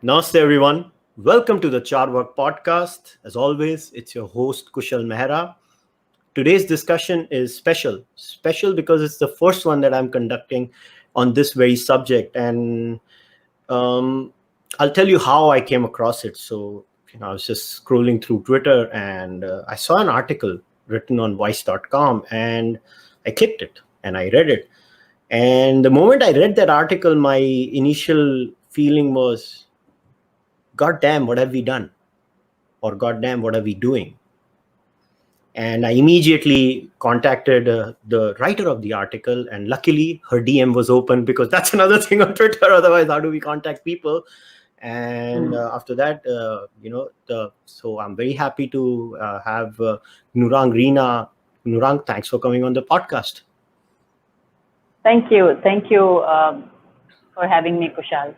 Namaste, everyone. Welcome to the Cārvāka podcast. As always, it's your host, Kushalmehra. Today's discussion is special because it's the first one that I'm conducting on this very subject. And um, I'll tell you how I came across it. So, I was just scrolling through Twitter and I saw an article written on vice.com and I clicked it and I read it. And the moment I read that article, my initial feeling was, God damn, what have we done? Or God damn, what are we doing? And I immediately contacted the writer of the article, and luckily her DM was open, because that's another thing on Twitter. Otherwise, how do we contact people? And after that, so I'm very happy to have Ngurang Reena. Ngurang, thanks for coming on the podcast. Thank you for having me, Kushal.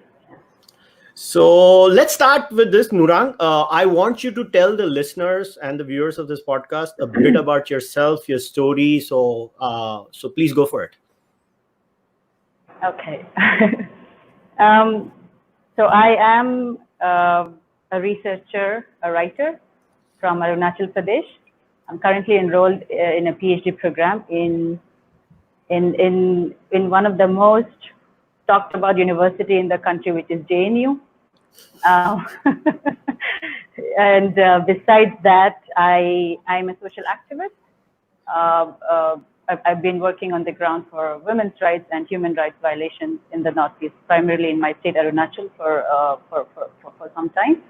So let's start with this, Ngurang. I want you to tell the listeners and the viewers of this podcast a bit about yourself, your story. So please go for it. Okay. So I am a researcher, a writer from Arunachal Pradesh. I'm currently enrolled in a PhD program in one of the most talked about university in the country, which is JNU. And besides that, I'm a social activist. I've been working on the ground for women's rights and human rights violations in the Northeast, primarily in my state, Arunachal, for some time.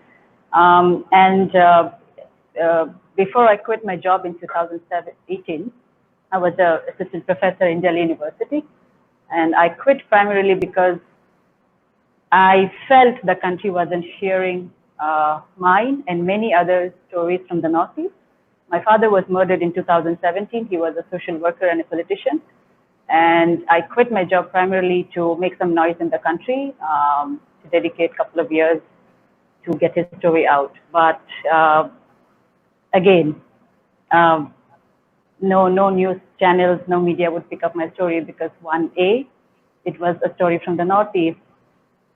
Before I quit my job in 2018, I was an assistant professor in Delhi University. And I quit primarily because I felt the country wasn't hearing mine and many other stories from the Northeast. My father was murdered in 2017. He was a social worker and a politician. And I quit my job primarily to make some noise in the country, to dedicate a couple of years to get his story out. But again, no news channels, no media would pick up my story because it was a story from the Northeast.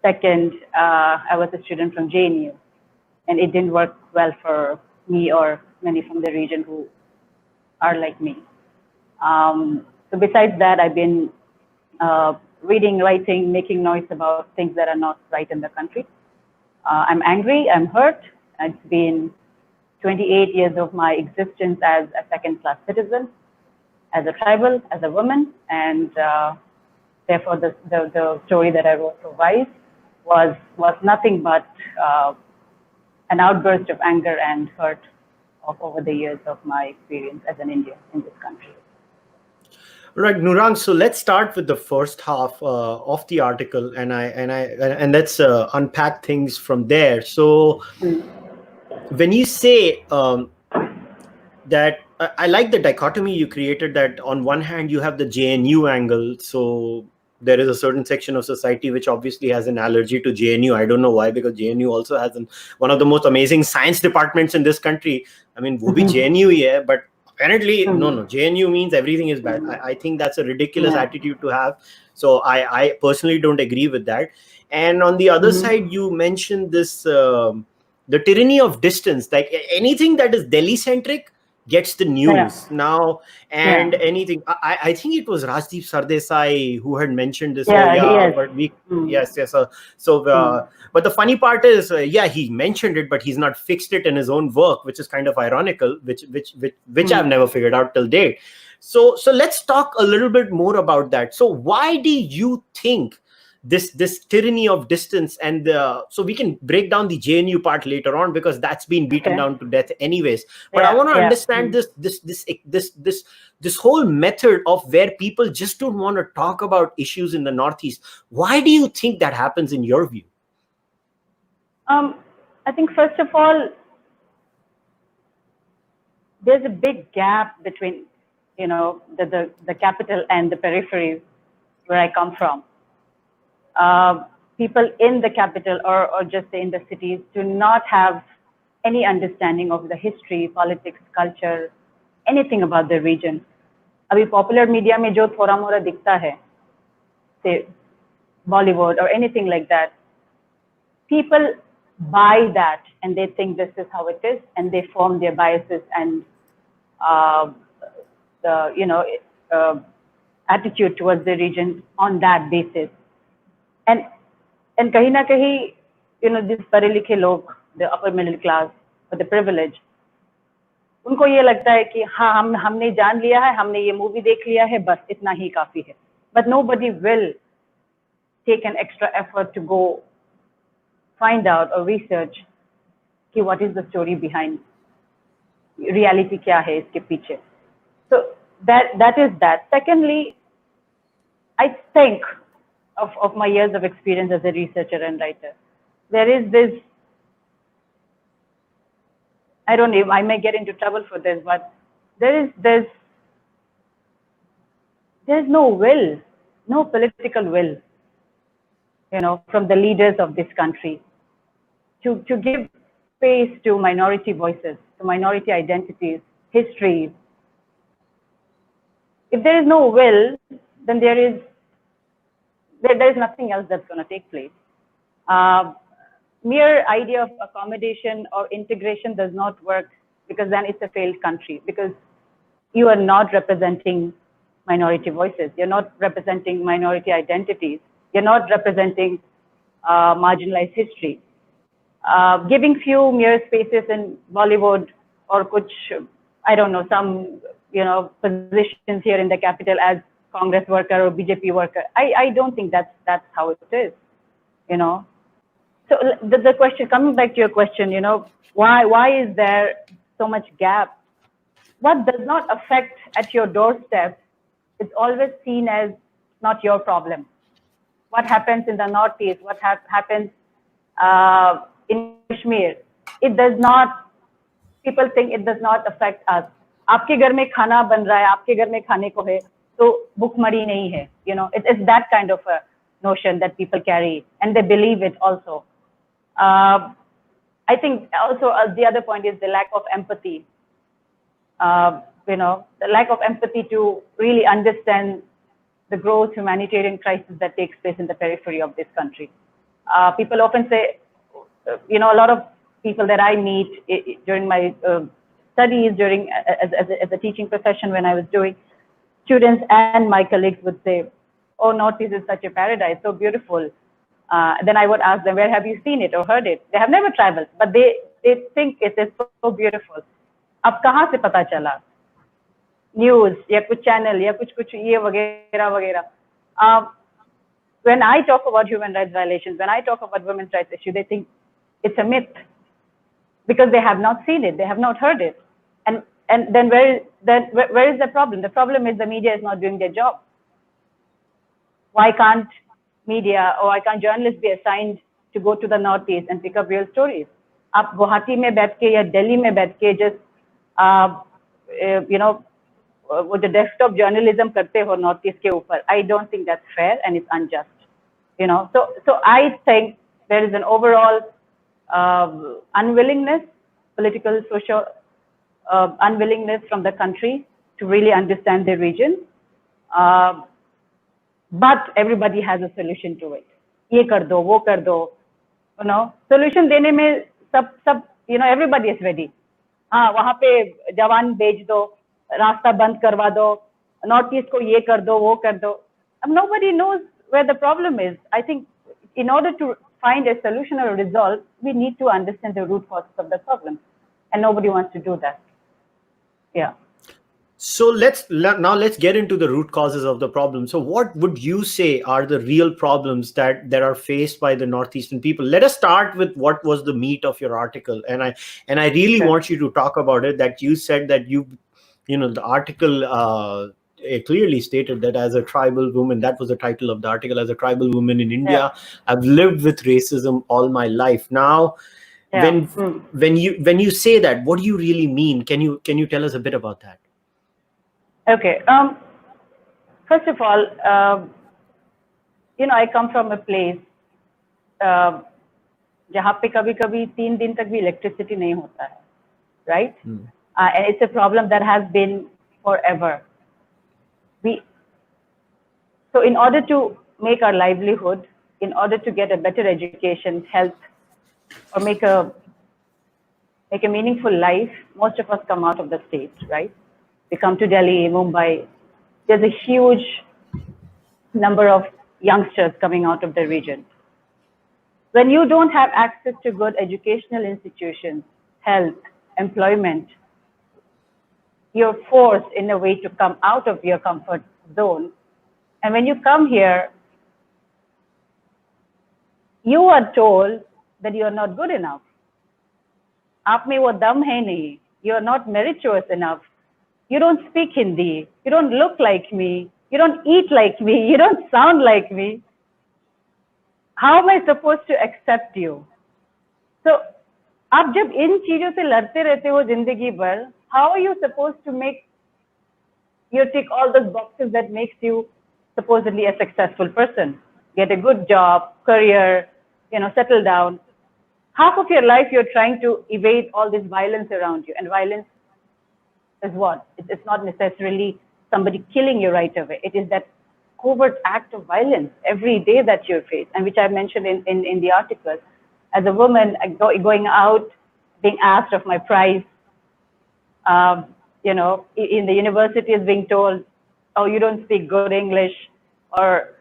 Second, I was a student from JNU, and it didn't work well for me or many from the region who are like me. So besides that, I've been reading, writing, making noise about things that are not right in the country. I'm angry, I'm hurt. It's been 28 years of my existence as a second-class citizen, as a tribal, as a woman, and therefore the story that I wrote for Vice was nothing but an outburst of anger and hurt over the years of my experience as an Indian in this country. Right, Ngurang. So let's start with the first half of the article, and let's unpack things from there. So, when you say that, I like the dichotomy you created. That on one hand you have the JNU angle, so there is a certain section of society which obviously has an allergy to JNU. I don't know why, because JNU also has one of the most amazing science departments in this country. I mean, wo bhi JNU hi hai, but apparently no, JNU means everything is bad. I think that's a ridiculous attitude to have. So I personally don't agree with that. And on the other side, you mentioned this the tyranny of distance. Like anything that is Delhi centric gets the news now, and anything. I think it was Rajdeep Sardesai who had mentioned this. Yes. But the funny part is, he mentioned it, but he's not fixed it in his own work, which is kind of ironical, which I've never figured out till date. So let's talk a little bit more about that. So why do you think this tyranny of distance, and so we can break down the JNU part later on, because that's been beaten down to death anyways. But I want to understand this whole method of where people just don't want to talk about issues in the Northeast. Why do you think that happens in your view? I think first of all, there's a big gap between the capital and the peripheries where I come from. People in the capital or just in the cities do not have any understanding of the history, politics, culture, anything about the region. अभी popular media में जो थोड़ा मोड़ा दिखता है, say Bollywood or anything like that, people buy that and they think this is how it is, and they form their biases and attitude towards the region on that basis. And kahin na kahi, these पढ़े लिखे लोग, the upper middle class or the privileged, उनको ये लगता है कि हाँ हमने जान लिया है, हमने ये मूवी देख लिया है, बस इतना ही काफी है. But nobody will take an extra effort to go find out or research कि what is the story behind, reality क्या है इसके पीछे. So that is that. Secondly, I think of my years of experience as a researcher and writer, there is this, I don't know, I may get into trouble for this, but there's no will, no political will, from the leaders of this country to give space to minority voices, to minority identities, histories. If there is no will, then there is nothing else that's going to take place. Mere idea of accommodation or integration does not work, because then it's a failed country, because you are not representing minority voices, you're not representing minority identities, you're not representing marginalized history. Giving few mere spaces in Bollywood or kuch, I don't know, some positions here in the capital as Congress worker or BJP worker, I don't think that's how it is, So the question, coming back to your question, why is there so much gap? What does not affect at your doorstep is always seen as not your problem. What happens in the Northeast, what happens in Kashmir, it does not, people think it does not affect us. आपके घर में खाना बन रहा है, आपके घर में खाने को है, तो भूखमरी नहीं है. It's that kind of a notion that people carry, and they believe it also. I think also the other point is the lack of empathy. The lack of empathy to really understand the gross humanitarian crisis that takes place in the periphery of this country. People often say, a lot of people that I meet during my studies, as a teaching profession, when I was doing, students and my colleagues would say, oh, Northeast is such a paradise, so beautiful. Then I would ask them, where have you seen it or heard it? They have never traveled, but they think it is so beautiful. अब कहाँ से पता चला? News या कुछ channel या कुछ ये वगैरह वगैरह. When I talk about human rights violations, when I talk about women's rights issue, they think it's a myth, because they have not seen it, they have not heard it. And then where is the problem? The problem is the media is not doing their job. Why can't media or why can't journalists be assigned to go to the Northeast and pick up real stories? आप गुवाहाटी में बैठ के या दिल्ली में बैठ के just वो जो desktop journalism करते हो Northeast के ऊपर, I don't think that's fair and it's unjust. So I think there is an overall unwillingness, political, social unwillingness from the country to really understand the region. But everybody has a solution to it. ये कर दो, वो कर दो, solution देने में सब everybody is ready. हाँ, वहाँ पे जवान भेज दो, रास्ता बंद करवा दो, Northeast को ये कर दो, वो कर दो. Nobody knows where the problem is. I think in order to find a solution or a resolve, we need to understand the root causes of the problem, and nobody wants to do that. Yeah. So let's get into the root causes of the problem. So what would you say are the real problems that are faced by the Northeastern people? Let us start with what was the meat of your article, and I really want you to talk about it. That you said that the article clearly stated that as a tribal woman, that was the title of the article, as a tribal woman in India, I've lived with racism all my life. Now, when you say that, what do you really mean? Can you tell us a bit about that? Okay. First of all, I come from a place जहाँ पे कभी-कभी 3 दिन तक भी electricity नहीं होता है, right? And it's a problem that has been forever. So in order to make our livelihood, in order to get a better education, health, or make a meaningful life, most of us come out of the state, right? We come to Delhi, Mumbai. There's a huge number of youngsters coming out of the region. When you don't have access to good educational institutions, health, employment, you're forced in a way to come out of your comfort zone. And when you come here, you are told that you are not good enough. आप में वो दम है नहीं. You are not meritorious enough. You don't speak Hindi. You don't look like me. You don't eat like me. You don't sound like me. How am I supposed to accept you? So, आप जब इन चीजों से लड़ते रहते हो जिंदगी भर, how are you supposed to make you tick all those boxes that makes you supposedly a successful person? Get a good job, career, settle down. Half of your life you're trying to evade all this violence around you, and violence is what? It's not necessarily somebody killing you right away. It is that covert act of violence every day that you face, and which I mentioned in the article. As a woman, going out, being asked of my price, in the university is being told, oh, you don't speak good English, or,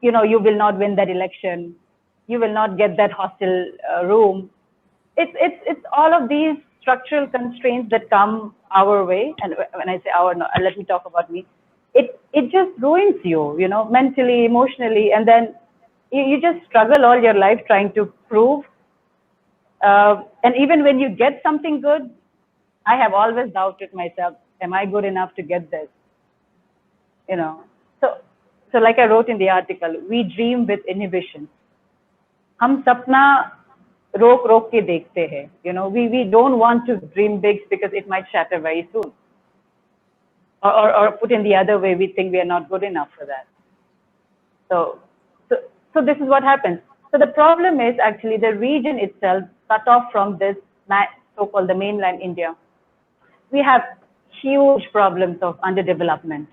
you will not win that election. You will not get that hostel room. It's all of these structural constraints that come our way. And when I say our, no, let me talk about me. It just ruins you, mentally, emotionally, and then you just struggle all your life trying to prove. And even when you get something good, I have always doubted myself, am I good enough to get this? So like I wrote in the article, we dream with inhibition. हम सपना रोक के देखते हैं. We don't want to dream big because it might shatter very soon. Or put in the other way, we think we are not good enough for that. So this is what happens. So the problem is actually the region itself cut off from this so-called the mainland India. We have huge problems of underdevelopment,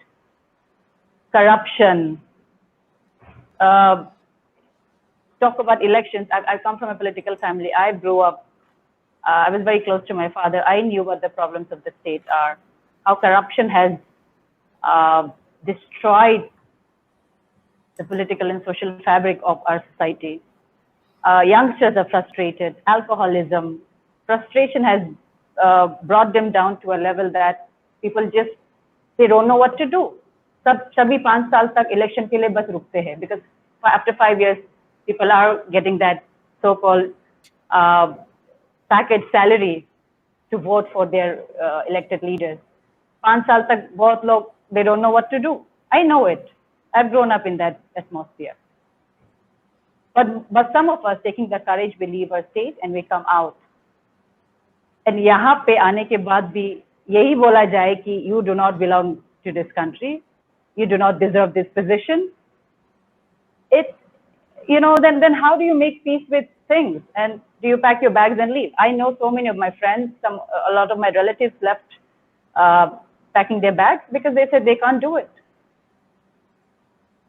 corruption. Talk about elections. I come from a political family. I grew up, I was very close to my father. I knew what the problems of the state are, how corruption has destroyed the political and social fabric of our society. Youngsters are frustrated. Alcoholism, frustration has brought them down to a level that people they don't know what to do. सभी 5 साल तक election के लिए बस रुकते हैं, because after 5 years, people are getting that so-called package salary to vote for their elected leaders. 5 साल तक बहुत लोग, they don't know what to do. I know it. I've grown up in that atmosphere. But some of us taking the courage, we leave our state and we come out. And यहाँ पे आने के बाद भी यही बोला जाए कि you do not belong to this country, you do not deserve this position. Then how do you make peace with things? And do you pack your bags and leave? I know so many of my friends, a lot of my relatives left packing their bags because they said they can't do it.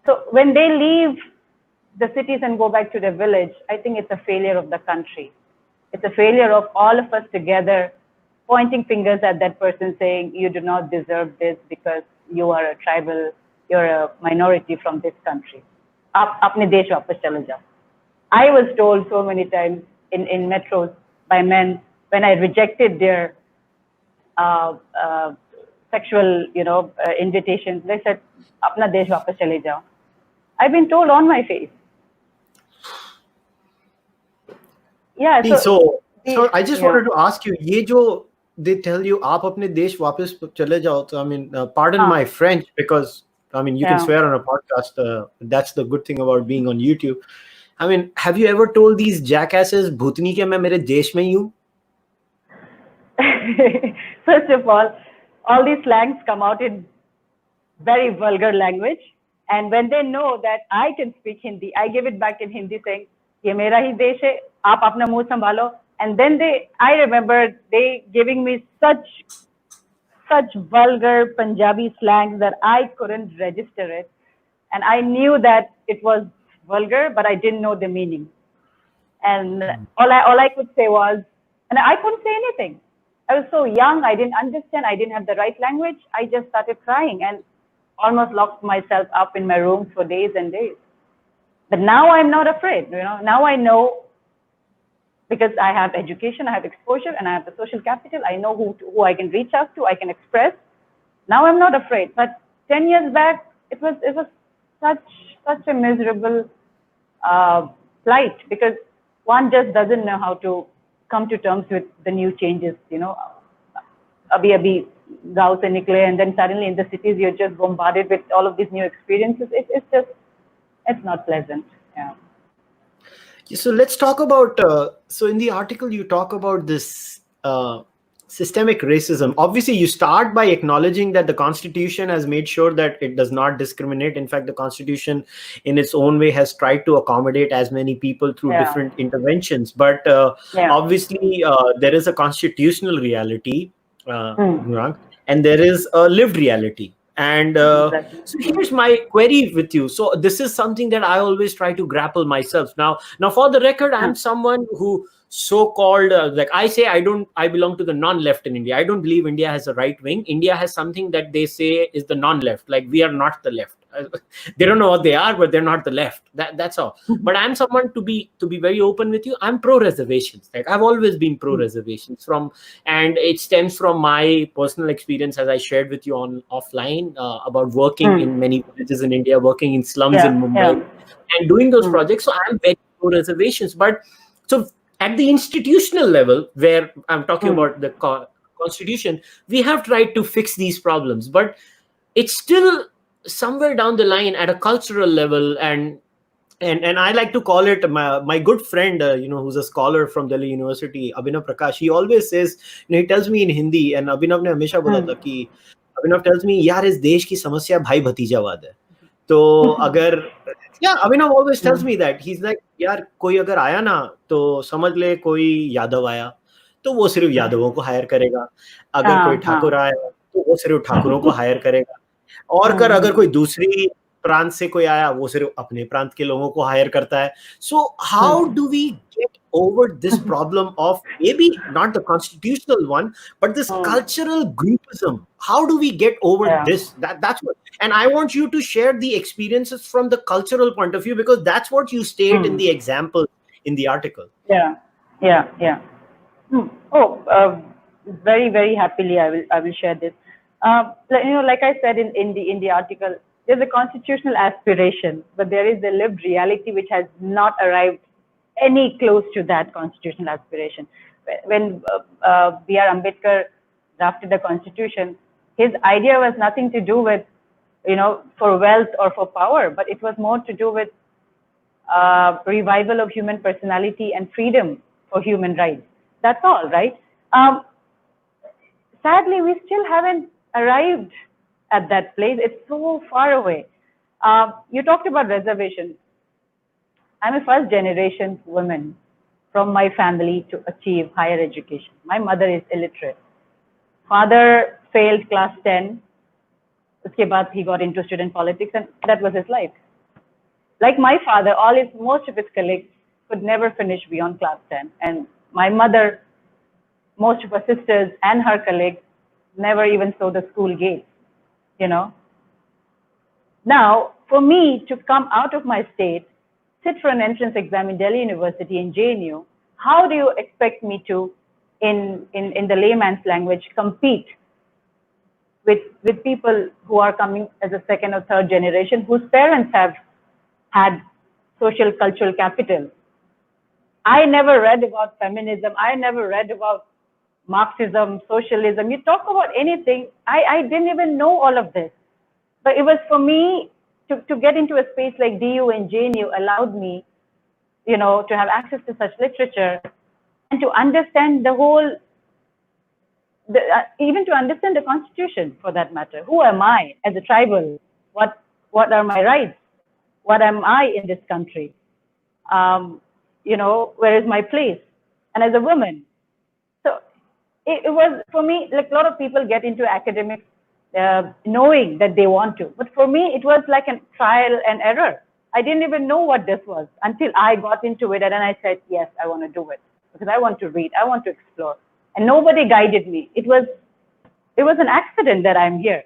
So when they leave the cities and go back to their village, I think it's a failure of the country. It's a failure of all of us together pointing fingers at that person saying, you do not deserve this because you are a tribal, you're a minority from this country. आप अपने देश वापस चले जाओ. I was told so many times in metros by men when I rejected their sexual, invitations. They said, अपना देश वापस चले जाओ. I've been told on my face. Yeah. So I just wanted to ask you, ये जो they tell you आप अपने देश वापस चले जाओ. So I mean, pardon my French, because I mean, you can swear on a podcast. That's the good thing about being on YouTube. I mean, have you ever told these jackasses, भूतनी के मैं मेरे देश में ही हूँ? First of all these slangs come out in very vulgar language. And when they know that I can speak Hindi, I give it back in Hindi saying, ये मेरा ही देश है, आप अपना मुंह संभालो. And then I remember they giving me such vulgar Punjabi slang that I couldn't register it. And I knew that it was vulgar, but I didn't know the meaning. And all I could say was, and I couldn't say anything. I was so young, I didn't understand, I didn't have the right language. I just started crying and almost locked myself up in my room for days and days. But now I'm not afraid, Now I know, because I have education, I have exposure, and I have the social capital. I know who I can reach out to, I can express. Now I'm not afraid. But 10 years back, it was such a miserable plight, because one just doesn't know how to come to terms with the new changes, Abhi gaon se nikle, and then suddenly in the cities you're just bombarded with all of these new experiences. It's not pleasant. Yeah. So let's talk about, so in the article you talk about this systemic racism. Obviously you start by acknowledging that the Constitution has made sure that it does not discriminate. In fact, the Constitution in its own way has tried to accommodate as many people through different interventions. But obviously there is a constitutional reality, and there is a lived reality. And so here's my query with you. So this is something that I always try to grapple myself. Now for the record, I'm someone who so-called, like I say, I belong to the non-left in India. I don't believe India has a right wing. India has something that they say is the non-left. Like, we are not the left. They don't know what they are, but they're not the left. That's all. But I'm someone, to be very open with you, I'm pro-reservations. Like, I've always been pro-reservations, and it stems from my personal experience, as I shared with you offline, about working in many villages in India, working in slums in Mumbai, and doing those projects. So I'm very pro-reservations. But so at the institutional level, where I'm talking about the Constitution, we have tried to fix these problems, but it's still somewhere down the line at a cultural level. And I like to call it, my good friend, who's a scholar from Delhi University, Abhinav Prakash, he always says, he tells me in Hindi, and Abhinav ne hamesha bola tha ki, Abhinav tells me, yaar, is desh ki samasya bhai bhatijawad hai. तो अगर Abhinav always tells me that, he's like, यार कोई अगर आया ना तो समझ ले कोई यादव आया तो वो सिर्फ यादवों को हायर करेगा, अगर कोई ठाकुर आया तो वो सिर्फ ठाकुरों को हायर करेगा, और अगर कोई दूसरी प्रांत से कोई आया वो सिर्फ अपने प्रांत के लोगों को हायर करता है. So how do we get over this problem of maybe not the constitutional one, but this cultural groupism? How do we get over this? That's what, and I want you to share the experiences from the cultural point of view, because that's what you state in the example in the article. Very, very happily I will share this. Like I said in the article, there's a constitutional aspiration, but there is a lived reality which has not arrived any close to that constitutional aspiration. When B.R. Ambedkar drafted the Constitution, his idea was nothing to do with, for wealth or for power, but it was more to do with revival of human personality and freedom for human rights. That's all, right? Sadly, we still haven't arrived at that place. It's so far away. You talked about reservations. I'm a first generation woman from my family to achieve higher education. My mother is illiterate. Father failed class 10. Uske baad he got into student politics, and that was his life. Like my father, most of his colleagues could never finish beyond class 10. And my mother, most of her sisters and her colleagues never even saw the school gates, Now, for me to come out of my state, sit for an entrance exam in Delhi University in JNU, how do you expect me to, in the layman's language, compete with people who are coming as a second or third generation, whose parents have had social cultural capital? I never read about feminism. I never read about Marxism, socialism. You talk about anything, I didn't even know all of this. But it was for me to get into a space like DU and JNU allowed me, to have access to such literature and to understand the whole, even to understand the Constitution for that matter. Who am I as a tribal? What are my rights? What am I in this country? Where is my place? And as a woman. So it was, for me, like a lot of people get into academics knowing that they want to. But for me, it was like a trial and error. I didn't even know what this was until I got into it, and then I said, yes, I want to do it because I want to read, I want to explore. And nobody guided me. It was an accident that I'm here.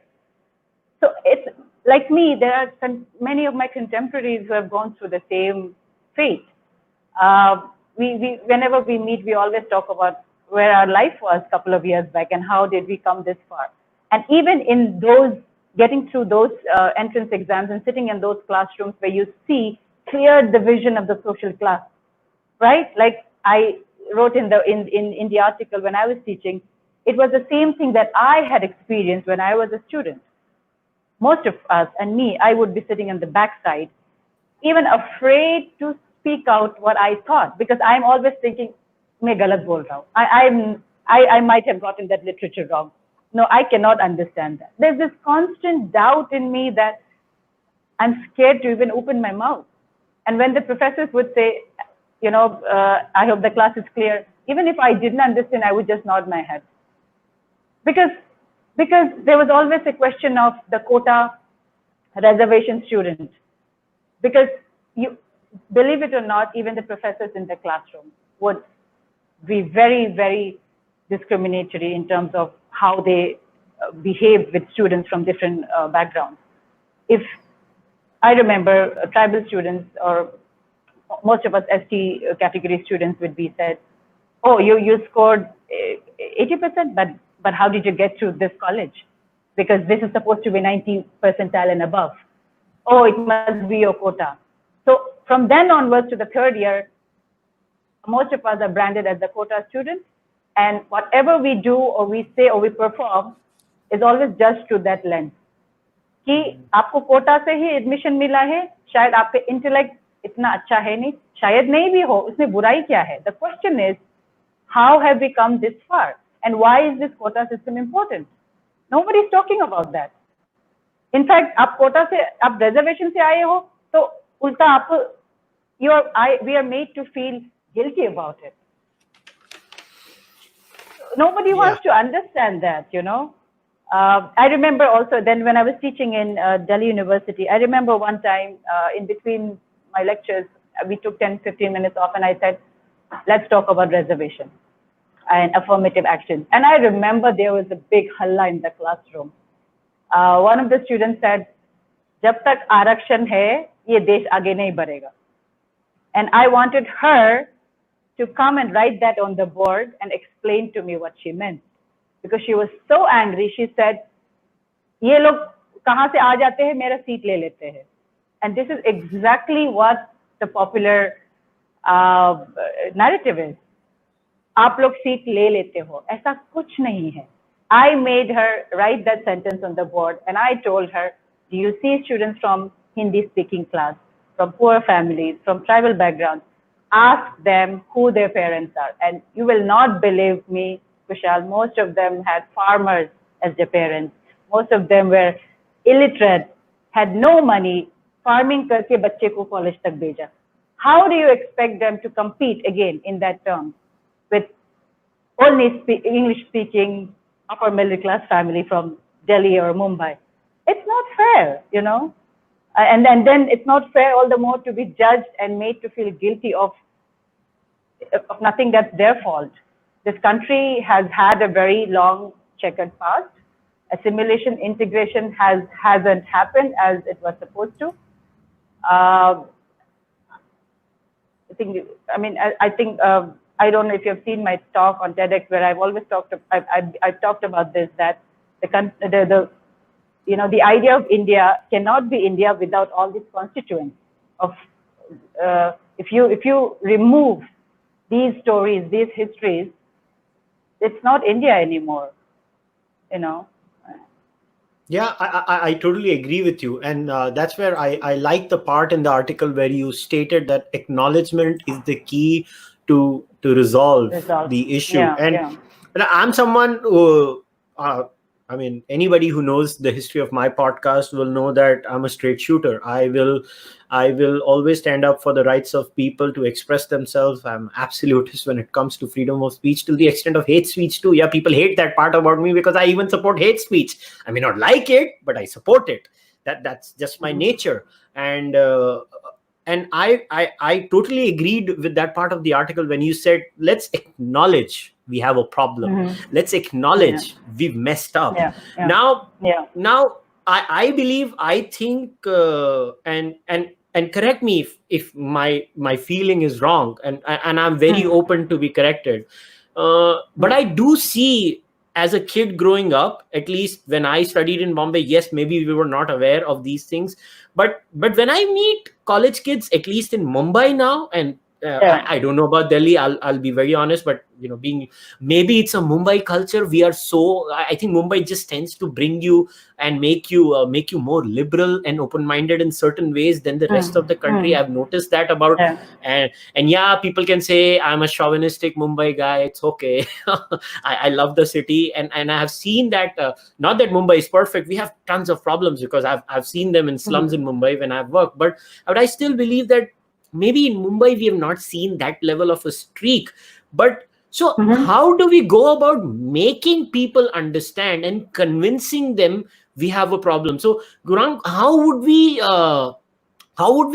So it's like me, there are many of my contemporaries who have gone through the same fate. Whenever we meet, we always talk about where our life was a couple of years back and how did we come this far. And even in those, getting through those entrance exams and sitting in those classrooms where you see clear division of the social class, right? Like I wrote in the article when I was teaching, it was the same thing that I had experienced when I was a student. Most of us, and me, I would be sitting on the backside, even afraid to speak out what I thought, because I'm always thinking, मैं गलत बोल रहा हूँ. I might have gotten that literature wrong. No, I cannot understand that. There's this constant doubt in me that I'm scared to even open my mouth. And when the professors would say, I hope the class is clear, even if I didn't understand, I would just nod my head. Because there was always a question of the quota reservation student. Because you believe it or not, even the professors in the classroom would be very, very discriminatory in terms of how they behave with students from different backgrounds. If I remember tribal students, or most of us ST category students would be said, oh, you scored 80%, but how did you get to this college? Because this is supposed to be 90 percentile and above. Oh, it must be your quota. So from then onwards to the third year, most of us are branded as the quota students, and whatever we do or we say or we perform is always judged through that lens. कि आपको कोटा से ही admission मिला है, शायद आपका intellect इतना अच्छा है नहीं, शायद नहीं भी हो, उसमें बुराई क्या है? The question is, how have we come this far? And why is this quota system important? Nobody is talking about that. In fact, आप कोटा से, आप reservation से आए हो, तो उल्टा आपको, we are made to feel guilty about it. Nobody wants to understand that, I remember also then when I was teaching in Delhi University, I remember one time in between my lectures, we took 10-15 minutes off and I said, let's talk about reservation and affirmative action. And I remember there was a big halla in the classroom. One of the students said, जब तक आरक्षण है, ये देश आगे नहीं बढ़ेगा. And I wanted her to come and write that on the board and explain to me what she meant. Because she was so angry, she said, ये लोग कहाँ से आ जाते हैं, मेरा सीट ले लेते हैं. And this is exactly what the popular narrative is. आप लोग सीट ले लेते हो, ऐसा कुछ नहीं है. I made her write that sentence on the board and I told her, do you see students from Hindi speaking class, from poor families, from tribal backgrounds? Ask them who their parents are. And you will not believe me, Kushal, most of them had farmers as their parents. Most of them were illiterate, had no money, farming करके बच्चे को college तक भेजा. How do you expect them to compete again in that term with only English-speaking upper middle class family from Delhi or Mumbai? It's not fair, And then it's not fair all the more to be judged and made to feel guilty of nothing that's their fault. This country has had a very long checkered past. Assimilation, integration hasn't happened as it was supposed to. I think I don't know if you've seen my talk on TEDx where I've always I've talked about this, that the idea of India cannot be India without all these constituents of if you remove these stories, these histories, it's not India anymore, Yeah, I totally agree with you. And that's where I like the part in the article where you stated that acknowledgement is the key to resolve the issue. And I'm someone who, anybody who knows the history of my podcast will know that I'm a straight shooter. I will always stand up for the rights of people to express themselves. I'm absolutist when it comes to freedom of speech, to the extent of hate speech too. Yeah, people hate that part about me because I even support hate speech. I may not like it, but I support it. That's just my nature. And I totally agreed with that part of the article when you said, let's acknowledge we have a problem. Let's Yeah. acknowledge we've messed up. Yeah. Yeah. Now, Yeah. now I believe, I think, and correct me if my feeling is wrong, and I'm very open to be corrected. But I do see, as a kid growing up, at least when I studied in Bombay, yes, maybe we were not aware of these things, but when I meet college kids, at least in Mumbai now, and Yeah. I don't know about Delhi. I'll be very honest, but being, maybe it's a Mumbai culture. We are so, I think Mumbai just tends to bring you and make you more liberal and open minded in certain ways than the rest of the country. I've noticed that about, Yeah. and yeah, people can say I'm a chauvinistic Mumbai guy. It's okay. I love the city, and I have seen that. Not that Mumbai is perfect. We have tons of problems, because I've seen them in slums in Mumbai when I've worked. But I still believe that maybe in Mumbai we have not seen that level of a streak. But so how do we go about making people understand and convincing them we have a problem? So Gurang, how would we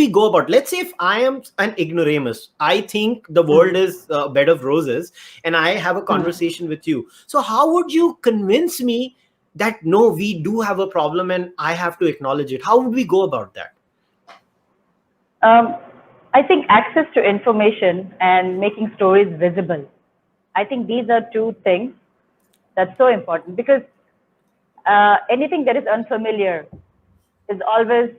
go about, let's say if I am an ignoramus, I think the world is a bed of roses, and I have a conversation with you, so how would you convince me that no, we do have a problem and I have to acknowledge it? How would we go about that? I think access to information and making stories visible. I think these are two things that's so important, because anything that is unfamiliar is always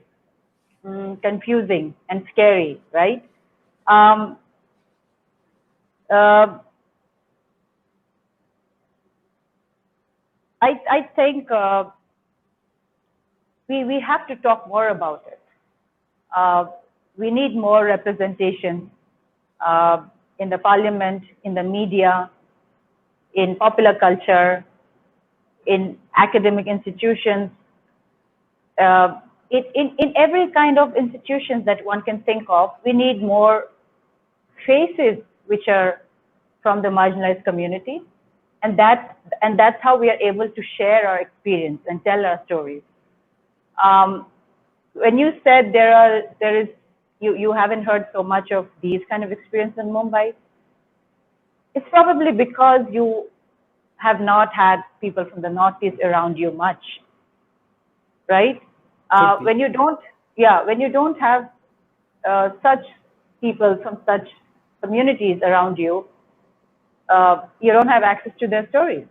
confusing and scary, right? Um, uh, I think we have to talk more about it. We need more representation in the parliament, in the media, in popular culture, in academic institutions, in every kind of institutions that one can think of. We need more faces which are from the marginalized community, and that's how we are able to share our experience and tell our stories. When you said you haven't heard so much of these kind of experience in Mumbai, it's probably because you have not had people from the Northeast around you much, right? When you don't have such people from such communities around you, you don't have access to their stories.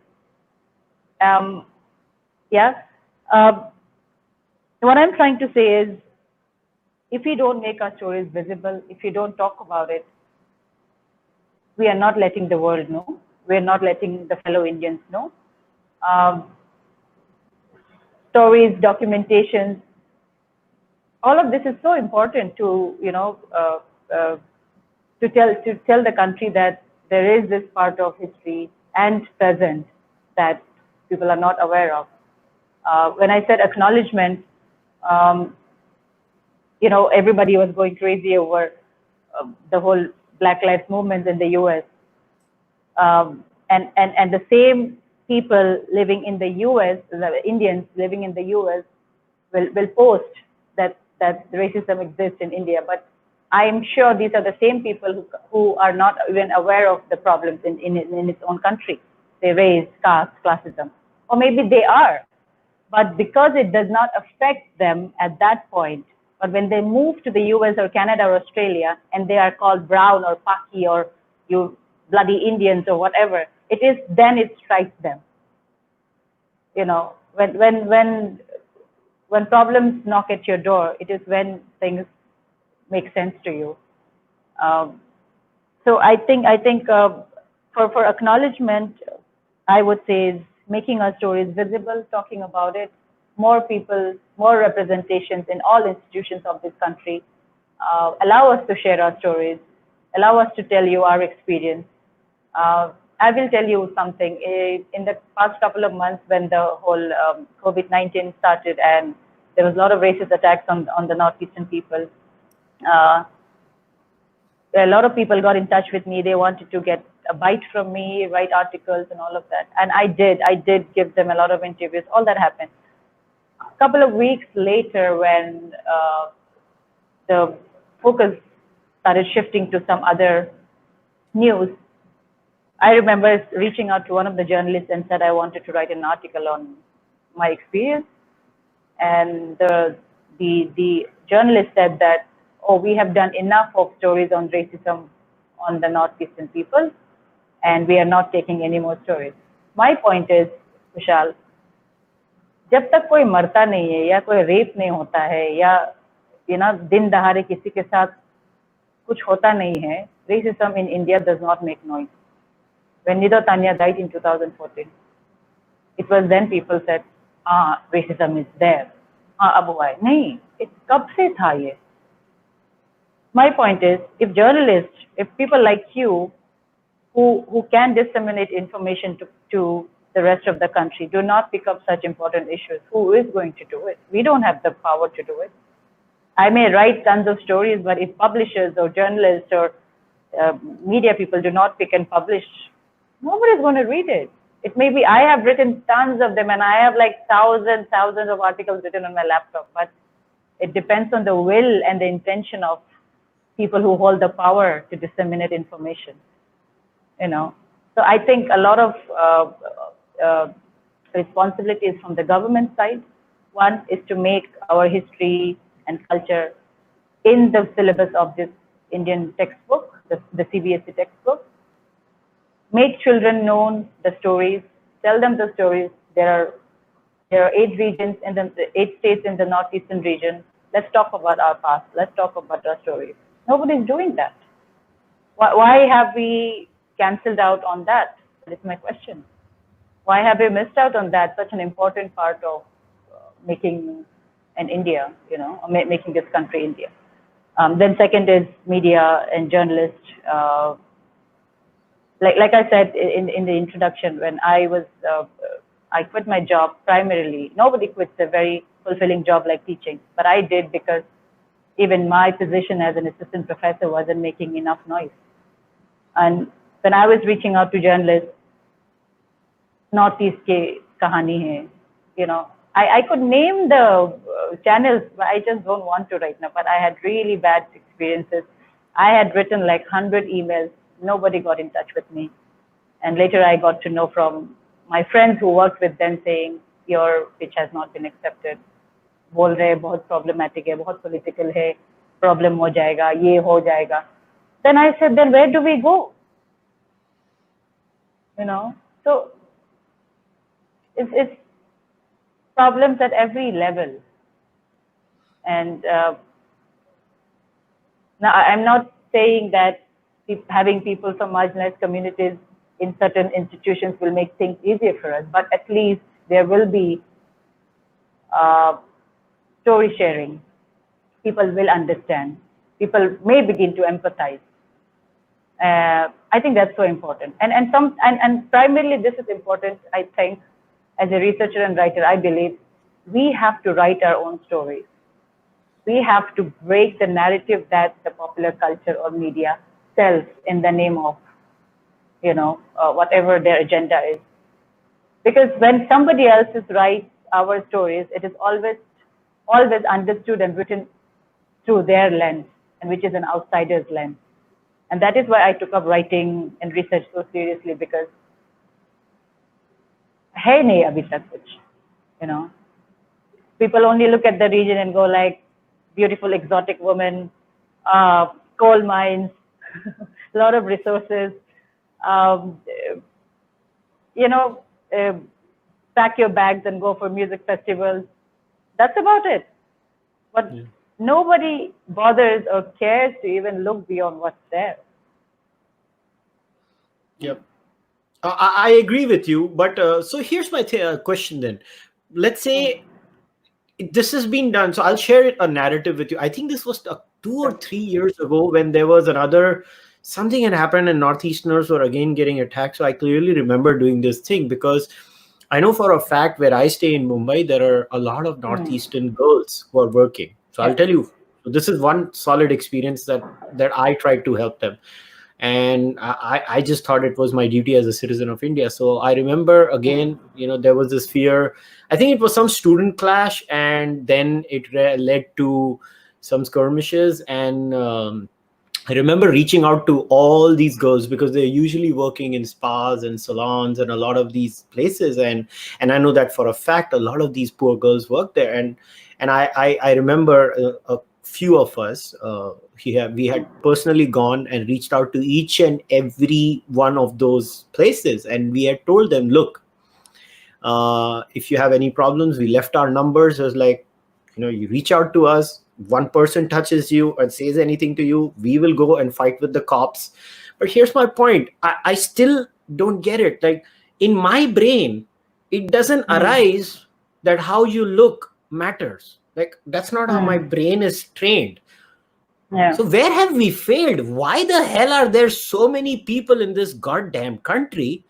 Yeah. What I'm trying to say is, if we don't make our stories visible, if we don't talk about it, we are not letting the world know. We're not letting the fellow Indians know. Stories, documentations, all of this is so important to to tell the country that there is this part of history and present that people are not aware of. When I said acknowledgement, everybody was going crazy over the whole Black Lives Movement in the U.S. And the same people living in the U.S., the Indians living in the U.S., will post that racism exists in India. But I am sure these are the same people who are not even aware of the problems in its own country. They raise caste, classism, or maybe they are, but because it does not affect them at that point. But when they move to the US or Canada or Australia and they are called brown or Paki or you bloody Indians or whatever, then it strikes them. When problems knock at your door, it is when things make sense to you. So I think for acknowledgement, I would say is making our stories visible, talking about it, more people, more representations in all institutions of this country. Allow us to share our stories, allow us to tell you our experience. I will tell you something. In the past couple of months, when the whole COVID-19 started and there was a lot of racist attacks on the Northeastern people, a lot of people got in touch with me. They wanted to get a bite from me, write articles and all of that. And I did give them a lot of interviews. All that happened. A couple of weeks later, when the focus started shifting to some other news, I remember reaching out to one of the journalists and said I wanted to write an article on my experience. And the journalist said that, oh, we have done enough of stories on racism on the Northeastern people, and we are not taking any more stories. My point is, Kushal, जब तक कोई मरता नहीं है या कोई rape नहीं होता है या दिन दहाड़े किसी के साथ कुछ होता नहीं है, racism in India does not make noise. When Nido Tanya died in 2014, it was then people said, racism is there. अब हुआ है. नहीं, कब से था ये? My point is, if journalists, if people like you, who can disseminate information to the rest of the country, do not pick up such important issues, who is going to do it? We don't have the power to do it. I may write tons of stories, but if publishers or journalists or media people do not pick and publish, nobody's going to read it. It may be, I have written tons of them and I have like thousands of articles written on my laptop, but it depends on the will and the intention of people who hold the power to disseminate information, So I think a lot of responsibilities from the government side. One is to make our history and culture in the syllabus of this Indian textbook, the CBSE textbook. Make children know the stories, tell them the stories. There are 8 regions in the 8 states in the Northeastern region. Let's talk about our past. Let's talk about our stories. Nobody's doing that. Why have we cancelled out on that? That is my question. Why have we missed out on that? Such an important part of making an India, making this country India. Then second is media and journalists. Like I said in the introduction, when I quit my job primarily. Nobody quits a very fulfilling job like teaching, but I did because even my position as an assistant professor wasn't making enough noise. And when I was reaching out to journalists, Northeast ke kahani hai, I could name the channels, but I just don't want to right now. But I had really bad experiences. I had written like 100 emails. Nobody got in touch with me. And later I got to know from my friends who worked with them saying, your pitch has not been accepted. बोल रहे बहुत problematic है, बहुत political है, problem हो जाएगा, ये हो जाएगा. Then I said, then where do we go? So it's problems at every level. And now I'm not saying that having people from marginalized communities in certain institutions will make things easier for us, but at least there will be story sharing. People will understand. People may begin to empathize. I think that's so important. And primarily this is important, I think, as a researcher and writer, I believe we have to write our own stories. We have to break the narrative that the popular culture or media sells in the name of, whatever their agenda is. Because when somebody else writes our stories, it is always understood and written through their lens, and which is an outsider's lens. And that is why I took up writing and research so seriously, because hai nahi abhi tak kuch, people only look at the region and go like, beautiful exotic woman, coal mines, a lot of resources, pack your bags and go for music festivals. That's about it. But nobody bothers or cares to even look beyond what's there. Yep. I agree with you, but so here's my question then. Let's say this has been done. So I'll share a narrative with you. I think this was 2 or 3 years ago when there was something had happened and Northeasterners were again getting attacked. So I clearly remember doing this thing because I know for a fact where I stay in Mumbai, there are a lot of Northeastern girls who are working. So I'll tell you, this is one solid experience that I tried to help them. And I just thought it was my duty as a citizen of India. So I remember again, there was this fear. I think it was some student clash, and then it led to, some skirmishes, and I remember reaching out to all these girls because they're usually working in spas and salons and a lot of these places, and I know that for a fact a lot of these poor girls work there, and I remember a few of us we had personally gone and reached out to each and every one of those places, and we had told them, look, if you have any problems, we left our numbers. It was like, you reach out to us. One person touches you and says anything to you, we will go and fight with the cops. But here's my point. I still don't get it. Like, in my brain, it doesn't arise that how you look matters. Like, that's not how my brain is trained. Yeah. So where have we failed? Why the hell are there so many people in this goddamn country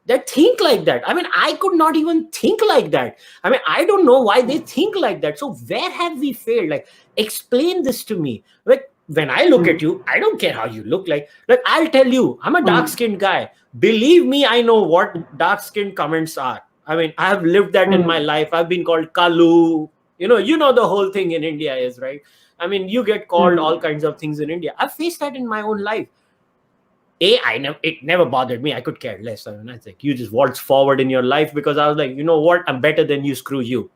that think like that? I mean, I could not even think like that. I mean, I don't know why they think like that. So where have we failed? Like, explain this to me. Like, when I look at you, I don't care how you look like. Like, I'll tell you, I'm a dark-skinned guy. Believe me, I know what dark-skinned comments are. I mean, I have lived that in my life. I've been called Kalu. You know the whole thing in India is, right? I mean, you get called all kinds of things in India. I've faced that in my own life. It never bothered me. I could care less. I mean, I think you just waltz forward in your life because I was like, you know what? I'm better than you. Screw you.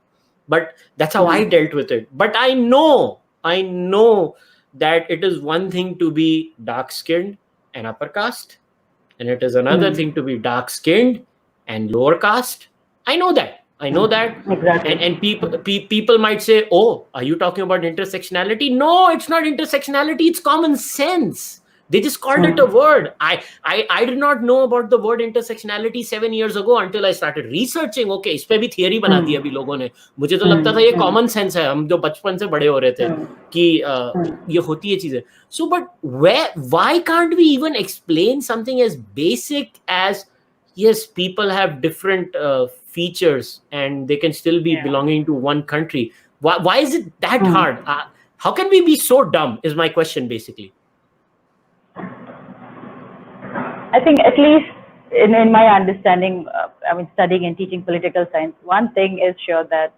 But that's how I dealt with it. But I know that it is one thing to be dark-skinned and upper caste, and it is another thing to be dark-skinned and lower caste. I know that. Exactly. And people might say, oh, are you talking about intersectionality? No, it's not intersectionality. It's common sense. They just called it a word. I did not know about the word intersectionality 7 years ago until I started researching. Okay, इस पे भी theory बना दी अभी लोगों ने. मुझे तो लगता था ये common sense है. हम जो बचपन से बड़े हो रहे थे कि ये होती है चीजें. So, but why can't we even explain something as basic as, yes, people have different features and they can still be belonging to one country? Why is it that hard? How can we be so dumb is my question, basically. I think, at least in my understanding, studying and teaching political science, one thing is sure, that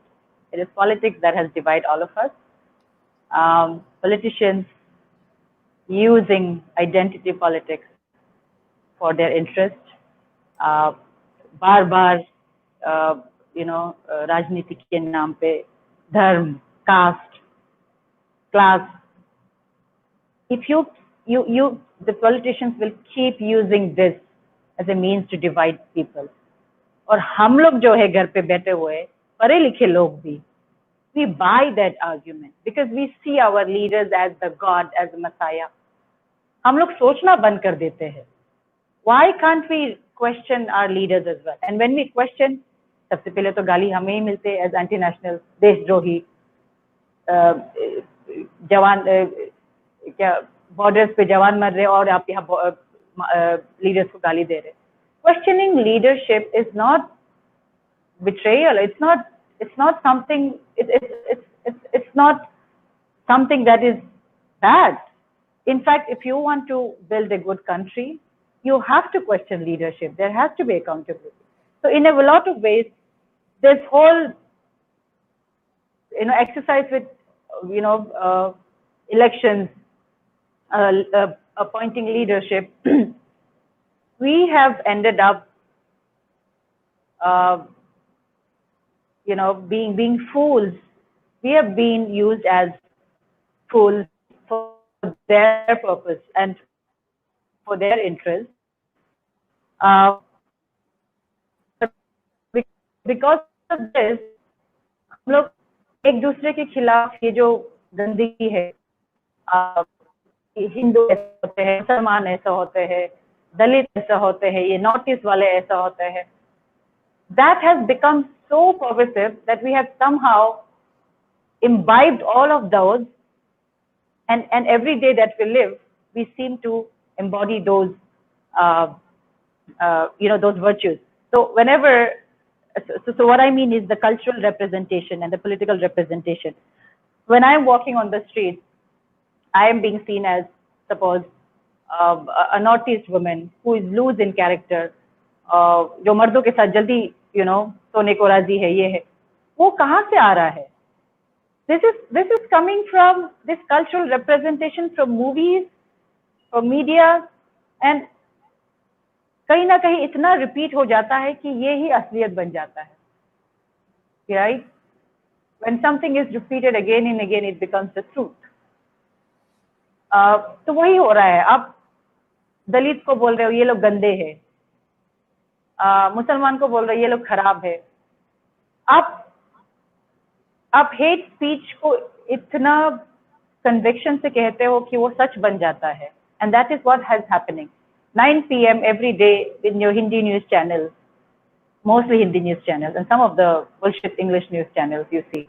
it is politics that has divided all of us. Politicians using identity politics for their interest, बार-बार राजनीति के नाम पे धर्म, caste, class. If the politicians will keep using this as a means to divide people. और हम लोग जो है घर पे बैठे हुए पढ़े लिखे लोग भी, we buy that argument because we see our leaders as the God, as the Messiah. हम लोग सोचना बंद कर देते हैं. Why can't we question our leaders as well? And when we question, सबसे पहले तो गाली हमें ही मिलते as anti-national, देशद्रोही, जवान क्या borders पे जवान मर रहे और आप यहाँ leaders को गाली दे रहे. Questioning leadership is not betrayal. It's not something. It's not something that is bad. In fact, if you want to build a good country, you have to question leadership. There has to be accountability. So in a lot of ways, this whole exercise with elections, appointing leadership, we have ended up being fools. We have been used as fools for their purpose and for their interest. Because of this, हम लोग एक दूसरे के खिलाफ ये जो गंदगी है, हिंदू ऐसे होते हैं, मुसलमान ऐसे होते हैं, दलित ऐसे होते हैं, ये नॉर्थ ईस्ट वाले ऐसे होते हैं, that has become so pervasive that we have somehow imbibed all of those, and every day that we live, we seem to embody those those virtues. So whenever, so what I mean is the cultural representation and the political representation. When I'm walking on the street, I am being seen as, suppose, a Northeast woman who is loose in character, जो मर्दों के साथ जल्दी सोने को राजी है, ये है, वो कहाँ से आ रहा है? This is coming from this cultural representation from movies, from media, and कहीं ना कहीं इतना रिपीट हो जाता है कि ये ही असलियत बन जाता है, right? When something is repeated again and again, it becomes the truth. तो वही हो रहा है. आप दलित को बोल रहे हो ये लोग गंदे हैं, मुसलमान को बोल रहे हो ये लोग खराब है. आप हेट स्पीच को इतना कन्विक्शन से कहते हो कि वो सच बन जाता है. And that is what has happening. 9 p.m. every day in your Hindi news channels, mostly Hindi news channels, and some of the bullshit English news channels you see.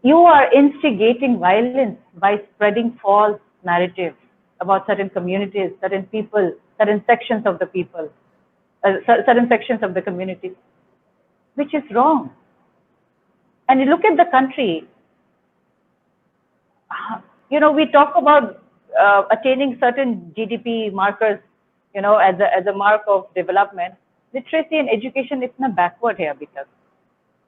You are instigating violence by spreading false narratives about certain communities, certain people, certain sections of the people, certain sections of the community, which is wrong. And you look at the country, we talk about attaining certain GDP markers, as a mark of development. Literacy and education is not backward here because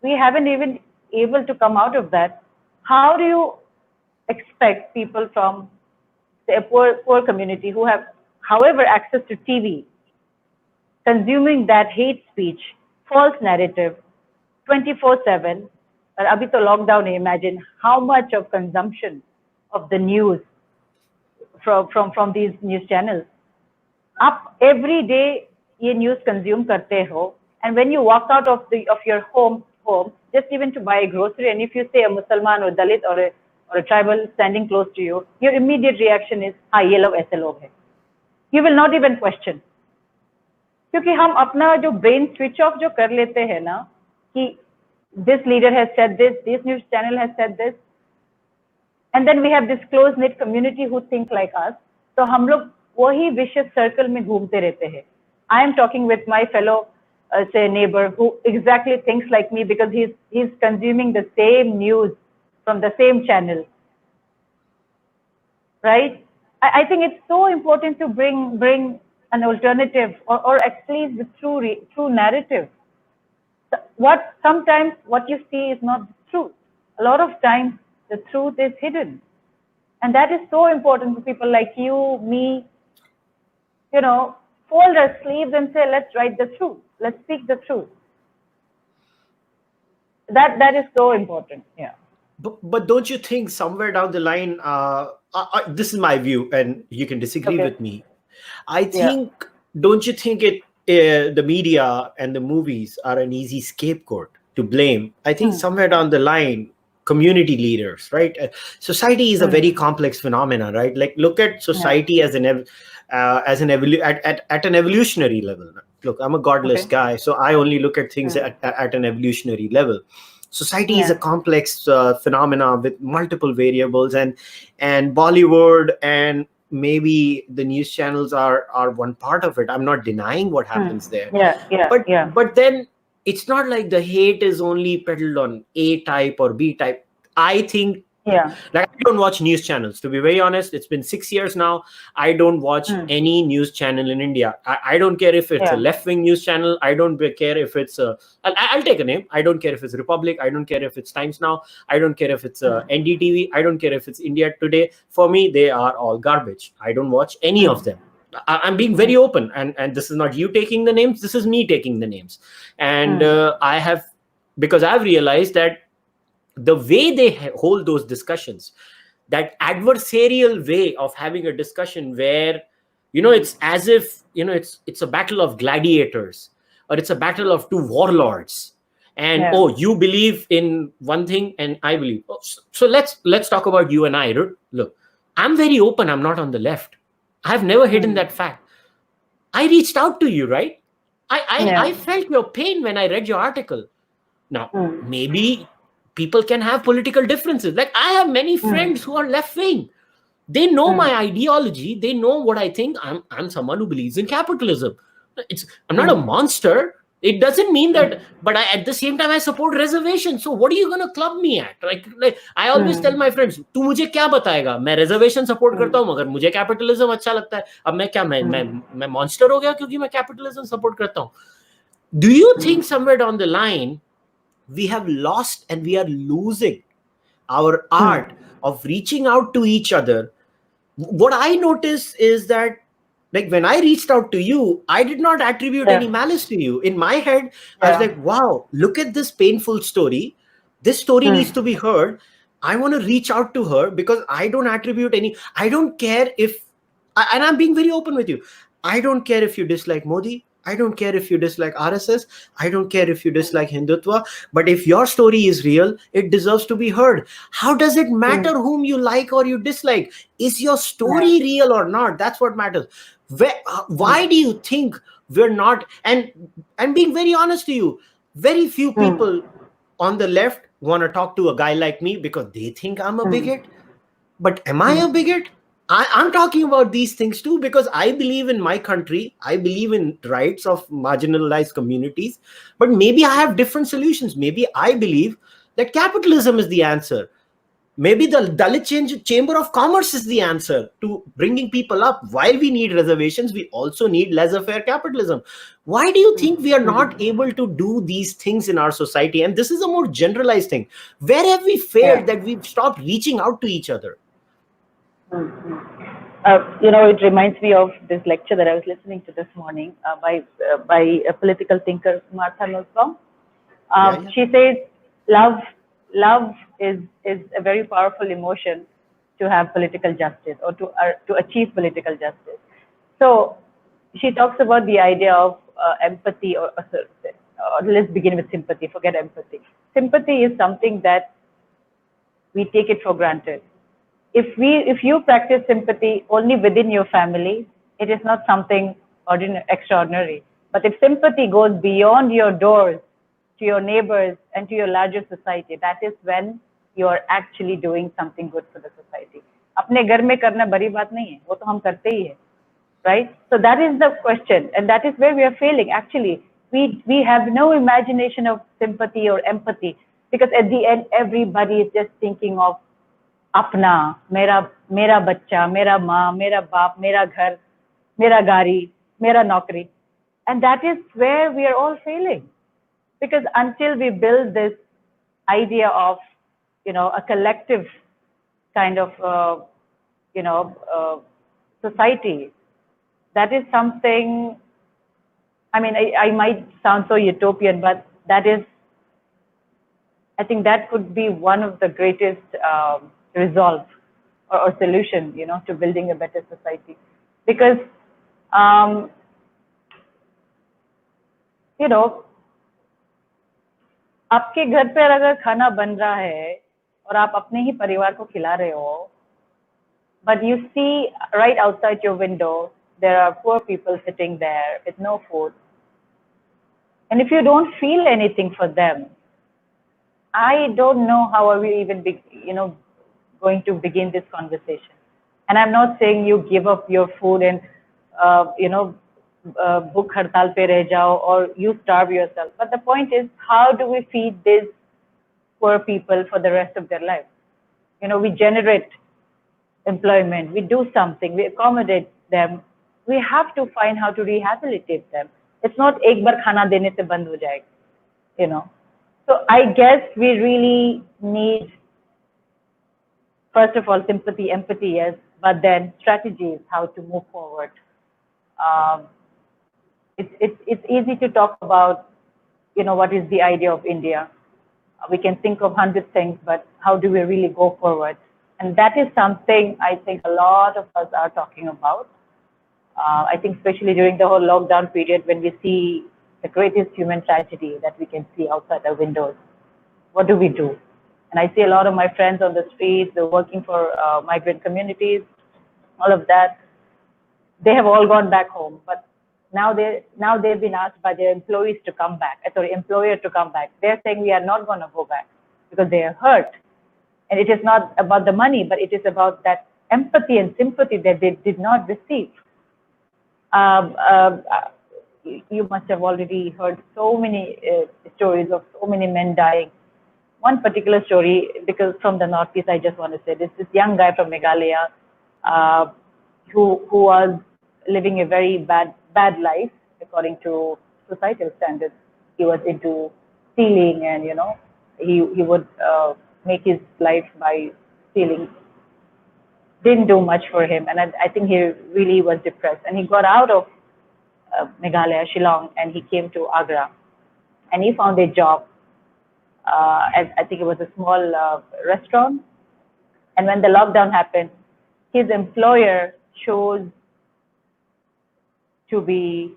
we haven't even able to come out of that. How do you expect people from, say, a poor community who have, however, access to TV, consuming that hate speech, false narrative, 24/7? Abhi to lockdown, imagine how much of consumption of the news from these news channels. Up every day ye news consume karte ho, and when you walk out of your home, just even to buy a grocery, and if you say a Musliman or Dalit or a tribal standing close to you, your immediate reaction is, हाँ ये लोग ऐसे लोग हैं. You will not even question. क्योंकि हम अपना जो brain switch off जो कर लेते हैं ना, कि this leader has said this news channel has said this, and then we have this close knit community who think like us. तो हम लोग वही vicious circle में घूमते रहते हैं. I am talking with my fellow say neighbor who exactly thinks like me because he's consuming the same news from the same channel, right? I think it's so important to bring an alternative or at least the true narrative. Sometimes what you see is not the truth. A lot of times the truth is hidden, and that is so important for people like you, me. Fold our sleeves and say, let's write the truth. Let's speak the truth. That is so important. Yeah. But don't you think somewhere down the line, this is my view, and you can disagree with me. I think, don't you think the media and the movies are an easy scapegoat to blame? I think somewhere down the line, community leaders, right? Society is a very complex phenomenon, right? Like look at society as an evolutionary level. Look, I'm a godless guy, so I only look at things at an evolutionary level. Society is a complex phenomena with multiple variables, and Bollywood and maybe the news channels are one part of it. I'm not denying what happens there. But then it's not like the hate is only peddled on A type or B type. I think, like I don't watch news channels, to be very honest. It's been 6 years now. I don't watch any news channel in India. I don't care if it's a left-wing news channel. I don't care if it's I'll take a name. I don't care if it's Republic. I don't care if it's Times Now. I don't care if it's NDTV. I don't care if it's India Today. For me, they are all garbage. I don't watch any of them. I'm being very open, and this is not you taking the names. This is me taking the names. And because I've realized that the way they hold those discussions, that adversarial way of having a discussion where, it's as if, it's a battle of gladiators, or it's a battle of two warlords. And, you believe in one thing and I believe. So let's talk about you and I. Look, I'm very open. I'm not on the left. I've never hidden that fact. I reached out to you, right? I felt your pain when I read your article. Now, maybe people can have political differences. Like I have many friends who are left-wing. They know my ideology. They know what I think. I'm someone who believes in capitalism. I'm not a monster. It doesn't mean that, but at the same time, I support reservation. So what are you going to club me at? Like I always tell my friends, तू मुझे क्या बताएगा? मैं reservation support करता हूँ, मगर मुझे capitalism अच्छा लगता है. अब मैं monster हो गया क्योंकि मैं capitalism support करता हूँ. Do you think somewhere down the line, we have lost and we are losing our art of reaching out to each other, what I notice is that, like, when I reached out to you, I did not attribute any malice to you. In my head, I was like, wow, look at this painful story. This story needs to be heard. I want to reach out to her because I don't attribute any, I don't care if, and I'm being very open with you. I don't care if you dislike Modi. I don't care if you dislike RSS. I don't care if you dislike Hindutva. But if your story is real, it deserves to be heard. How does it matter whom you like or you dislike? Is your story real or not? That's what matters. Why do you think we're not? And being very honest to you, very few people on the left want to talk to a guy like me because they think I'm a bigot. But am I a bigot? I'm talking about these things too because I believe in my country. I believe in rights of marginalized communities. But maybe I have different solutions. Maybe I believe that capitalism is the answer. Maybe the Dalit Chamber of Commerce is the answer to bringing people up. While we need reservations, we also need laissez-faire capitalism. Why do you think we are not able to do these things in our society? And this is a more generalized thing. Where have we failed that we've stopped reaching out to each other? It reminds me of this lecture that I was listening to this morning by a political thinker, Martha Nussbaum. She says, love is a very powerful emotion to have political justice or to achieve political justice. So she talks about the idea of empathy, or let's begin with sympathy. Forget empathy. Sympathy is something that we take it for granted. If you practice sympathy only within your family, it is not something extraordinary. But if sympathy goes beyond your doors to your neighbors and to your larger society, that is when you are actually doing something good for the society. अपने घर में करना बड़ी बात नहीं है, वो तो हम करते ही है, right? So that is the question, and that is where we are failing. Actually, we have no imagination of sympathy or empathy, because at the end, everybody is just thinking of अपना, मेरा बच्चा, मेरा माँ, मेरा बाप, मेरा घर, मेरा गाड़ी, मेरा नौकरी. And that is where we are all failing. Because until we build this idea of, a collective kind of, society, that is something, I might sound so utopian, but that is, I think that could be one of the greatest resolve or solution, to building a better society. Because, आपके घर पर अगर खाना बन रहा है और आप अपने ही परिवार को खिला रहे हो, but you see right outside your window, there are poor people sitting there with no food. And if you don't feel anything for them, I don't know how are we even, going to begin this conversation. And I'm not saying you give up your food and, book hartal pe reh jao, or you starve yourself. But the point is, how do we feed these poor people for the rest of their life? We generate employment, we do something, we accommodate them. We have to find how to rehabilitate them. It's not ek bar khana dene se band ho jayega, So I guess we really need, first of all, sympathy, empathy, yes, but then strategies, how to move forward. It's easy to talk about, what is the idea of India. We can think of 100 things, but how do we really go forward? And that is something I think a lot of us are talking about. I think especially during the whole lockdown period, when we see the greatest human tragedy that we can see outside our windows, what do we do? And I see a lot of my friends on the streets, they're working for migrant communities, all of that. They have all gone back home, but now they've been asked by their employer to come back. They're saying we are not going to go back because they are hurt. And it is not about the money, but it is about that empathy and sympathy that they did not receive. You must have already heard so many stories of so many men dying. One particular story, because from the Northeast, I just want to say this young guy from Meghalaya who was living a very bad life according to societal standards. He was into stealing, and he would make his life by stealing didn't do much for him. And I think he really was depressed. And he got out of Meghalaya, Shillong, and he came to Agra. And he found a job. I think it was a small restaurant. And when the lockdown happened, his employer chose to be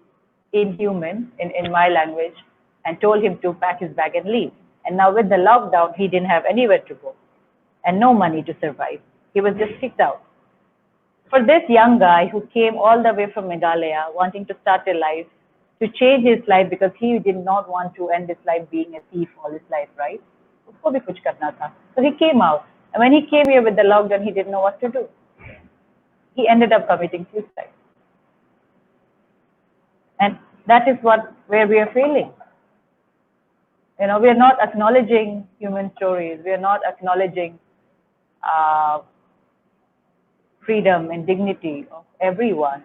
inhuman, in my language, and told him to pack his bag and leave. And now with the lockdown, he didn't have anywhere to go and no money to survive. He was just kicked out. For this young guy who came all the way from Meghalaya, wanting to start a life, to change his life because he did not want to end his life being a thief all his life, right? Usko bhi kuch karna tha. So he came out. And when he came here with the lockdown, he didn't know what to do. He ended up committing suicide. And that is where we are failing. We are not acknowledging human stories. We are not acknowledging freedom and dignity of everyone.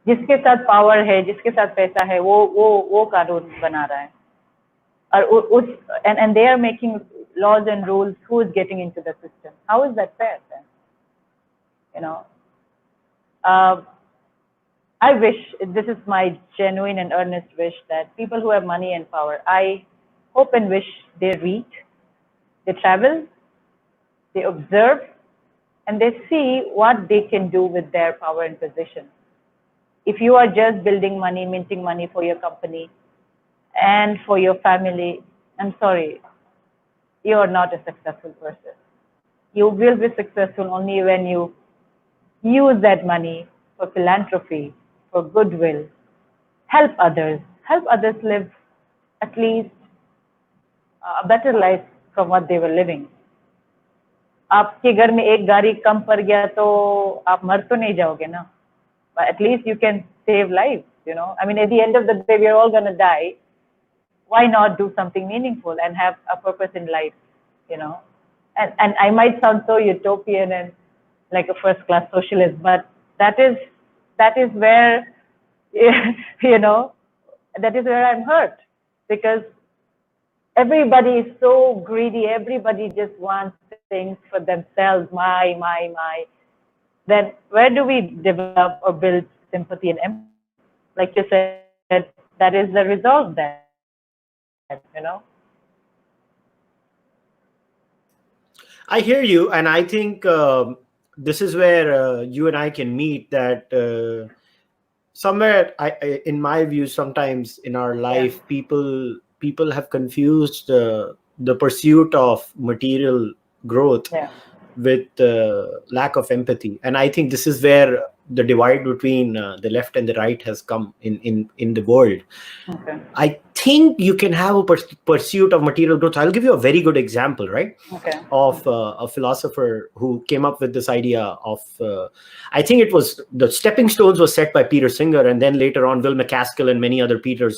जिसके साथ power है, जिसके साथ पैसा है, वो कानून बना रहा है. और and they are making laws and rules. Who is getting into the system? How is that fair then? I wish, this is my genuine and earnest wish, that people who have money and power, I hope and wish they read, they travel, they observe, and they see what they can do with their power and position. If you are just building money, minting money for your company and for your family, I'm sorry, you are not a successful person. You will be successful only when you use that money for philanthropy, for goodwill, help others live at least a better life from what they were living. आपके घर में एक गाड़ी कम पड़ गया तो आप मर तो नहीं जाओगे ना, but at least you can save lives. I mean, at the end of the day, we are all going to die. Why not do something meaningful and have a purpose in life? And I might sound so utopian and like a first class socialist, but that is where that is where I'm hurt, because everybody is so greedy. Everybody just wants things for themselves. My. Then where do we develop or build sympathy and empathy? Like you said, that is the result then. I hear you, and I think this is where you and I can meet. That somewhere, in my view, sometimes in our life, people have confused the pursuit of material growth with lack of empathy, and I think this is where the divide between the left and the right has come in the world. Okay. I think you can have a pursuit of material growth. I'll give you a very good example, right? Okay. Of a philosopher who came up with this idea of, I think it was the stepping stones was set by Peter Singer, and then later on Will McCaskill and many other people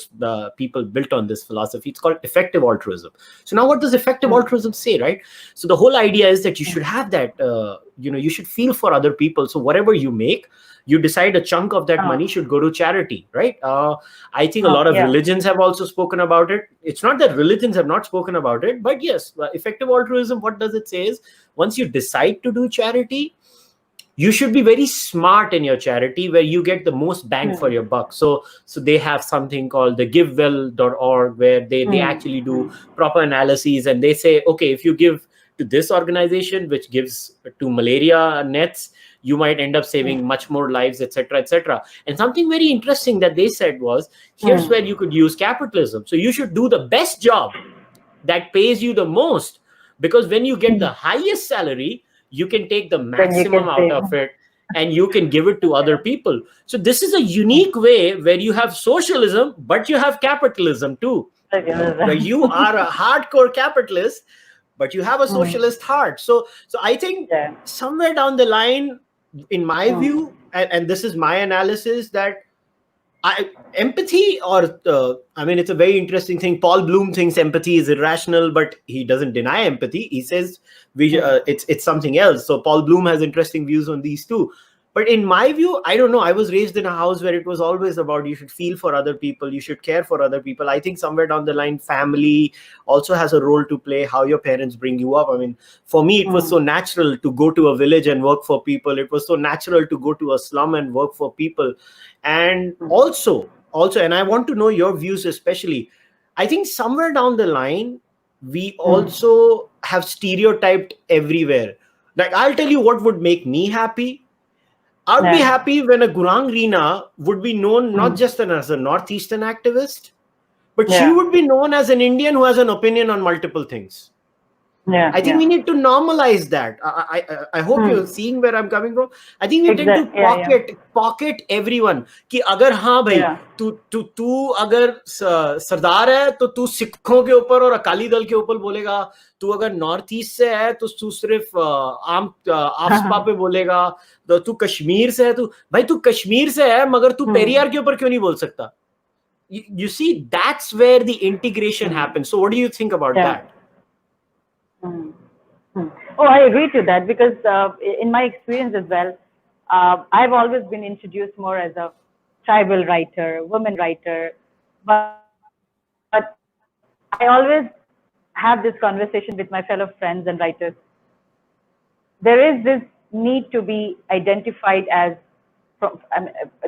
built on this philosophy. It's called effective altruism. So now what does effective altruism say, right? So the whole idea is that you should have that, you should feel for other people. So whatever you make, you decide a chunk of that money should go to charity, right? I think a lot of religions have also spoken about it. It's not that religions have not spoken about it, but yes, effective altruism, what does it say is, once you decide to do charity, you should be very smart in your charity where you get the most bang for your buck. So they have something called the givewell.org where they actually do proper analyses, and they say, okay, if you give to this organization which gives to malaria nets, you might end up saving much more lives, etc., etc. And something very interesting that they said was, here's where you could use capitalism. So you should do the best job that pays you the most, because when you get the highest salary, you can take the maximum out of it and you can give it to other people. So this is a unique way where you have socialism, but you have capitalism too. Where you are a hardcore capitalist, but you have a socialist heart. So I think somewhere down the line, in my view, and this is my analysis, that empathy, or it's a very interesting thing. Paul Bloom thinks empathy is irrational, but he doesn't deny empathy. He says it's something else. So Paul Bloom has interesting views on these too. But in my view, I don't know. I was raised in a house where it was always about you should feel for other people, you should care for other people. I think somewhere down the line, family also has a role to play, how your parents bring you up. I mean, for me, it was so natural to go to a village and work for people. It was so natural to go to a slum and work for people. And also, and I want to know your views, especially, I think somewhere down the line, we also have stereotyped everywhere. Like, I'll tell you what would make me happy. I'd be Yeah. happy when a Ngurang Reena would be known not just as a Northeastern activist, but she Yeah. would be known as an Indian who has an opinion on multiple things. Yeah. I think Yeah. we need to normalize that. I hope you're seeing where I'm coming from. I think we tend to Exactly. Yeah. Yeah. pocket everyone. कि अगर हाँ भाई Yeah. तू अगर सरदार है तो तू सिखों के ऊपर और अकाली दल के ऊपर बोलेगा. तू अगर नॉर्थ ईस्ट से है तो तू सिर्फ आम आफ्सपा पे बोलेगा. तो तू कश्मीर से है तो भाई तू कश्मीर से है मगर तू पेरियार के ऊपर क्यों नहीं बोल सकता? You see, that's where the integration happens. So what do you think about that? Oh, I agree to that because in my experience as well, I've always been introduced more as a tribal writer, woman writer, but I always have this conversation with my fellow friends and writers. There is this need to be identified as from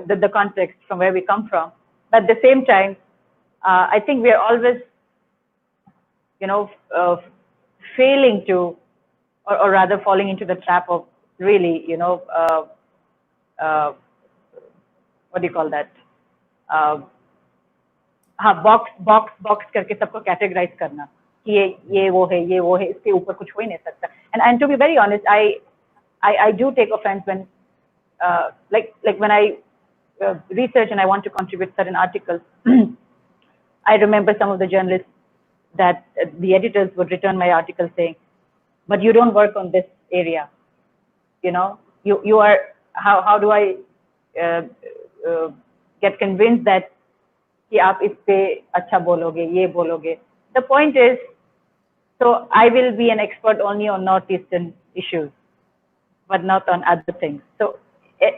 the context from where we come from, but at the same time, I think we are always, failing to, or rather falling into the trap of really, what do you call that? Box करके सबको categorize करना कि ये वो है इसके ऊपर कुछ हो ही नहीं सकता. And to be very honest, I do take offense when like when I research and I want to contribute certain articles. I remember some of the journalists that the editors would return my article saying, but you don't work on this area. You are, how do I get convinced that कि आप इस पे अच्छा बोलोगे, ये बोलोगे? The point is, so I will be an expert only on Northeastern issues, but not on other things. So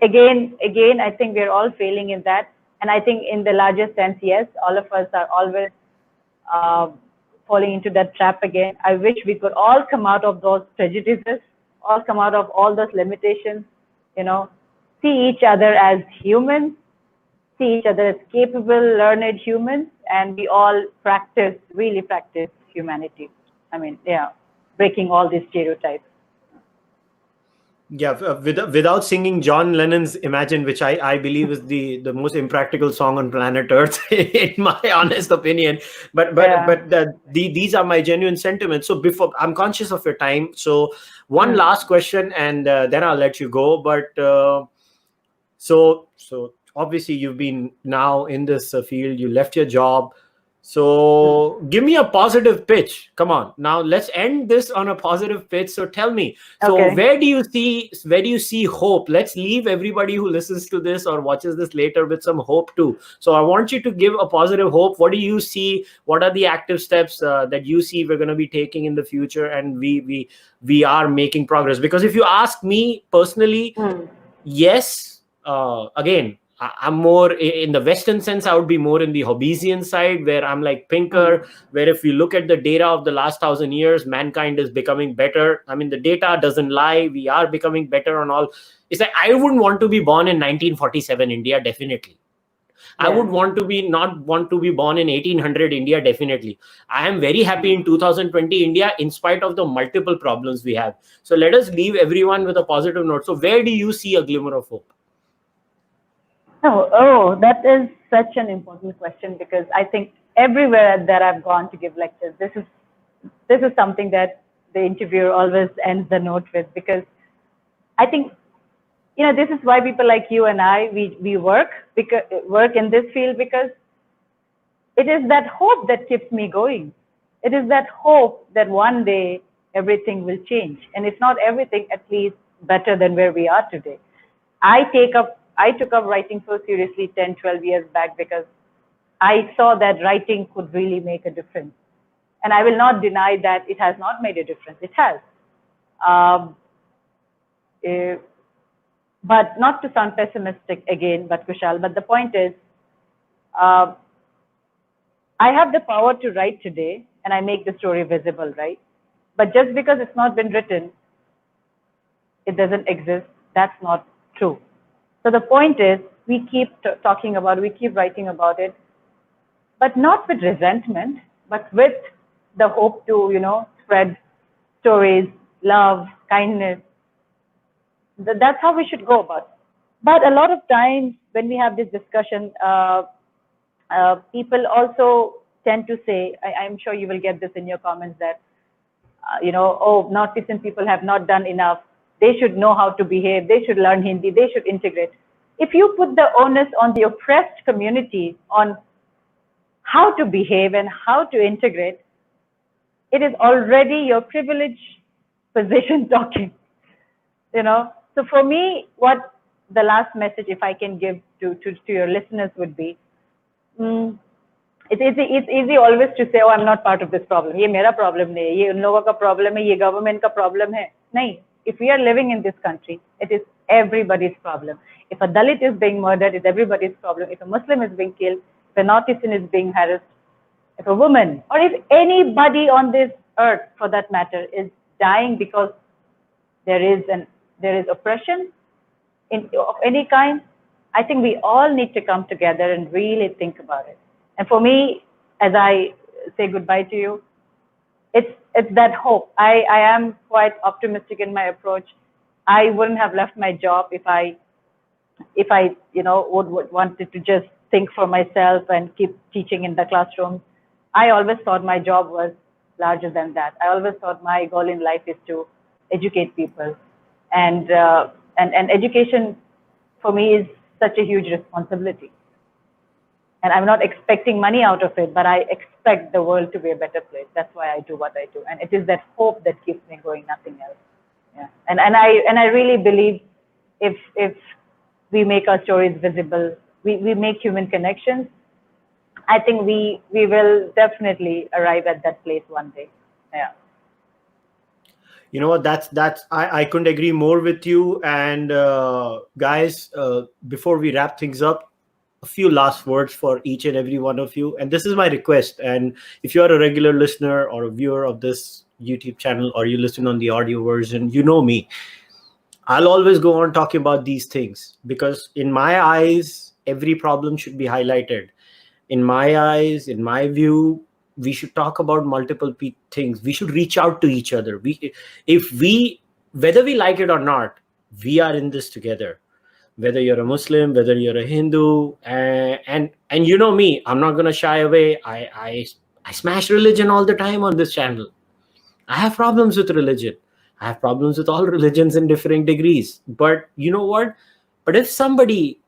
again, I think we're all failing in that. And I think in the larger sense, yes, all of us are always falling into that trap again. I wish we could all come out of those prejudices, all come out of all those limitations, see each other as humans, see each other as capable, learned humans, and we all really practice humanity. I mean, yeah, breaking all these stereotypes. Yeah, without singing John Lennon's Imagine, which I believe is the most impractical song on planet Earth, in my honest opinion. But these are my genuine sentiments. So before, I'm conscious of your time. So one last question, and then I'll let you go. But so obviously you've been now in this field. You left your job. So give me a positive pitch. Come on. Now let's end this on a positive pitch. So tell me. So where do you see hope? Let's leave everybody who listens to this or watches this later with some hope too. So I want you to give a positive hope. What do you see? What are the active steps that you see we're going to be taking in the future? And we are making progress. Because if you ask me personally, yes, again, I'm more in the Western sense. I would be more in the Hobbesian side, where I'm like Pinker, where if you look at the data of the last 1,000 years, mankind is becoming better. I mean, the data doesn't lie. We are becoming better on all. It's like, I wouldn't want to be born in 1947 India, definitely. Yeah. I would not want to be born in 1800 India, definitely. I am very happy in 2020 India, in spite of the multiple problems we have. So let us leave everyone with a positive note. So where do you see a glimmer of hope? Oh, that is such an important question, because I think everywhere that I've gone to give lectures, this is something that the interviewer always ends the note with, because I think, this is why people like you and I, we work in this field, because it is that hope that keeps me going. It is that hope that one day everything will change. And if not everything, at least better than where we are today. I took up writing so seriously 10, 12 years back, because I saw that writing could really make a difference. And I will not deny that it has not made a difference. It has. But not to sound pessimistic again, but Kushal, but the point is, I have the power to write today and I make the story visible, right? But just because it's not been written, it doesn't exist. That's not true. So the point is, we keep talking about it, we keep writing about it, but not with resentment, but with the hope to, spread stories, love, kindness. That's how we should go about it. But a lot of times when we have this discussion, people also tend to say, I'm sure you will get this in your comments, that, oh, Northeastern people have not done enough. They should know how to behave. They should learn Hindi. They should integrate. If you put the onus on the oppressed community on how to behave and how to integrate, it is already your privileged position talking, So for me, what the last message, if I can give to your listeners, would be, it's easy always to say, oh, I'm not part of this problem. ये मेरा problem नहीं है, ये उन लोगों का problem है, ये government का problem है. नहीं. If we are living in this country, it is everybody's problem. If a Dalit is being murdered, it's everybody's problem. If a Muslim is being killed, if a Northeastern is being harassed, if a woman, or if anybody on this earth, for that matter, is dying because there is oppression of any kind, I think we all need to come together and really think about it. And for me, as I say goodbye to you, it's that hope. I am quite optimistic in my approach. I wouldn't have left my job if I would wanted to just think for myself and keep teaching in the classroom. I always thought my job was larger than that. I always thought my goal in life is to educate people, and education for me is such a huge responsibility. And I'm not expecting money out of it, but I expect the world to be a better place. That's why I do what I do, and it is that hope that keeps me going, nothing else. Yeah. And I really believe if we make our stories visible, we make human connections, I think we will definitely arrive at that place one day. Yeah. You know what? I couldn't agree more with you. And guys, before we wrap things up, a few last words for each and every one of you. And this is my request. And if you're a regular listener or a viewer of this YouTube channel, or you listen on the audio version, you know me. I'll always go on talking about these things, because in my eyes, every problem should be highlighted. In my eyes, in my view, we should talk about multiple things. We should reach out to each other. Whether we like it or not, we are in this together. Whether you're a Muslim, whether you're a Hindu, and you know me, I'm not gonna shy away. I smash religion all the time on this channel. I have problems with religion. I have problems with all religions in differing degrees. But you know what? But if somebody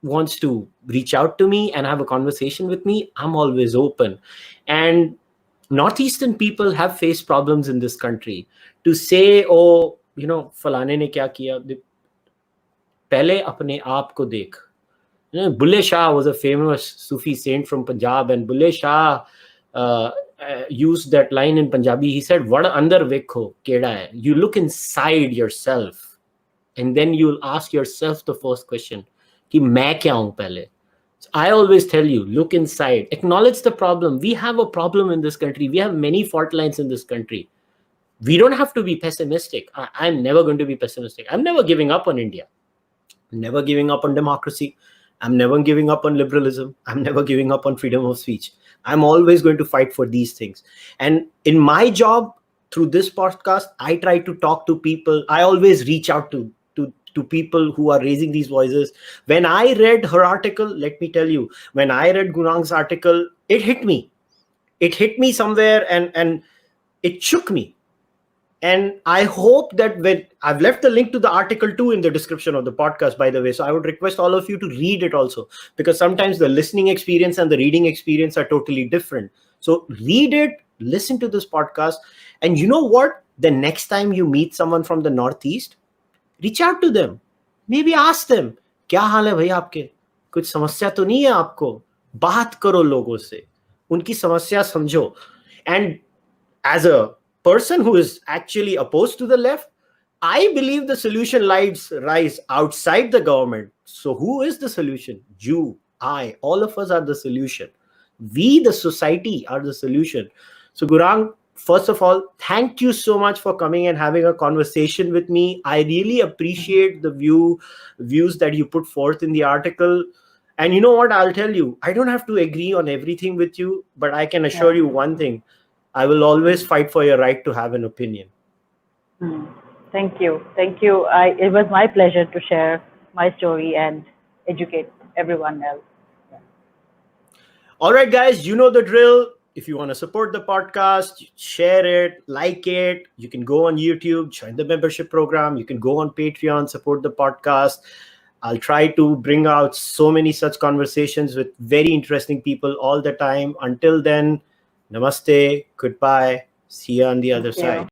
wants to reach out to me and have a conversation with me, I'm always open. And Northeastern people have faced problems in this country. To say, oh, falane ne kya kiya, pehle apne aap ko dekh. Bulle Shah was a famous Sufi saint from Punjab, and Bulle Shah used that line in Punjabi. He said, "Vada andar vekho keda hai." You look inside yourself, and then you'll ask yourself the first question: "Ki main kya hu pehle?" So I always tell you, look inside, acknowledge the problem. We have a problem in this country. We have many fault lines in this country. We don't have to be pessimistic. I'm never going to be pessimistic. I'm never giving up on India. I'm never giving up on democracy. I'm never giving up on liberalism. I'm never giving up on freedom of speech. I'm always going to fight for these things. And in my job, through this podcast, I try to talk to people. I always reach out to people who are raising these voices. When I read her article, let me tell you, when I read Ngurang's article, it hit me. It hit me somewhere, and it shook me. And I hope that when I've left the link to the article too in the description of the podcast, by the way, so I would request all of you to read it also, because sometimes the listening experience and the reading experience are totally different. So read it, listen to this podcast, and you know what? The next time you meet someone from the Northeast, reach out to them. Maybe ask them, क्या हाल है भाई आपके? कुछ समस्या तो नहीं है आपको? बात करो लोगों से, उनकी समस्या समझो. And as a person who is actually opposed to the left, I believe the solution lies outside the government. So who is the solution? You, I, all of us are the solution. We, the society, are the solution. So Gurang, first of all, thank you so much for coming and having a conversation with me. I really appreciate the views that you put forth in the article. And you know what? I'll tell you, I don't have to agree on everything with you, but I can assure Yeah. you one thing. I will always fight for your right to have an opinion. Thank you. Thank you. It was my pleasure to share my story and educate everyone else. All right, guys, you know the drill. If you want to support the podcast, share it, like it. You can go on YouTube, join the membership program. You can go on Patreon, support the podcast. I'll try to bring out so many such conversations with very interesting people all the time. Until then, namaste, goodbye. See you on the other Thank you. side.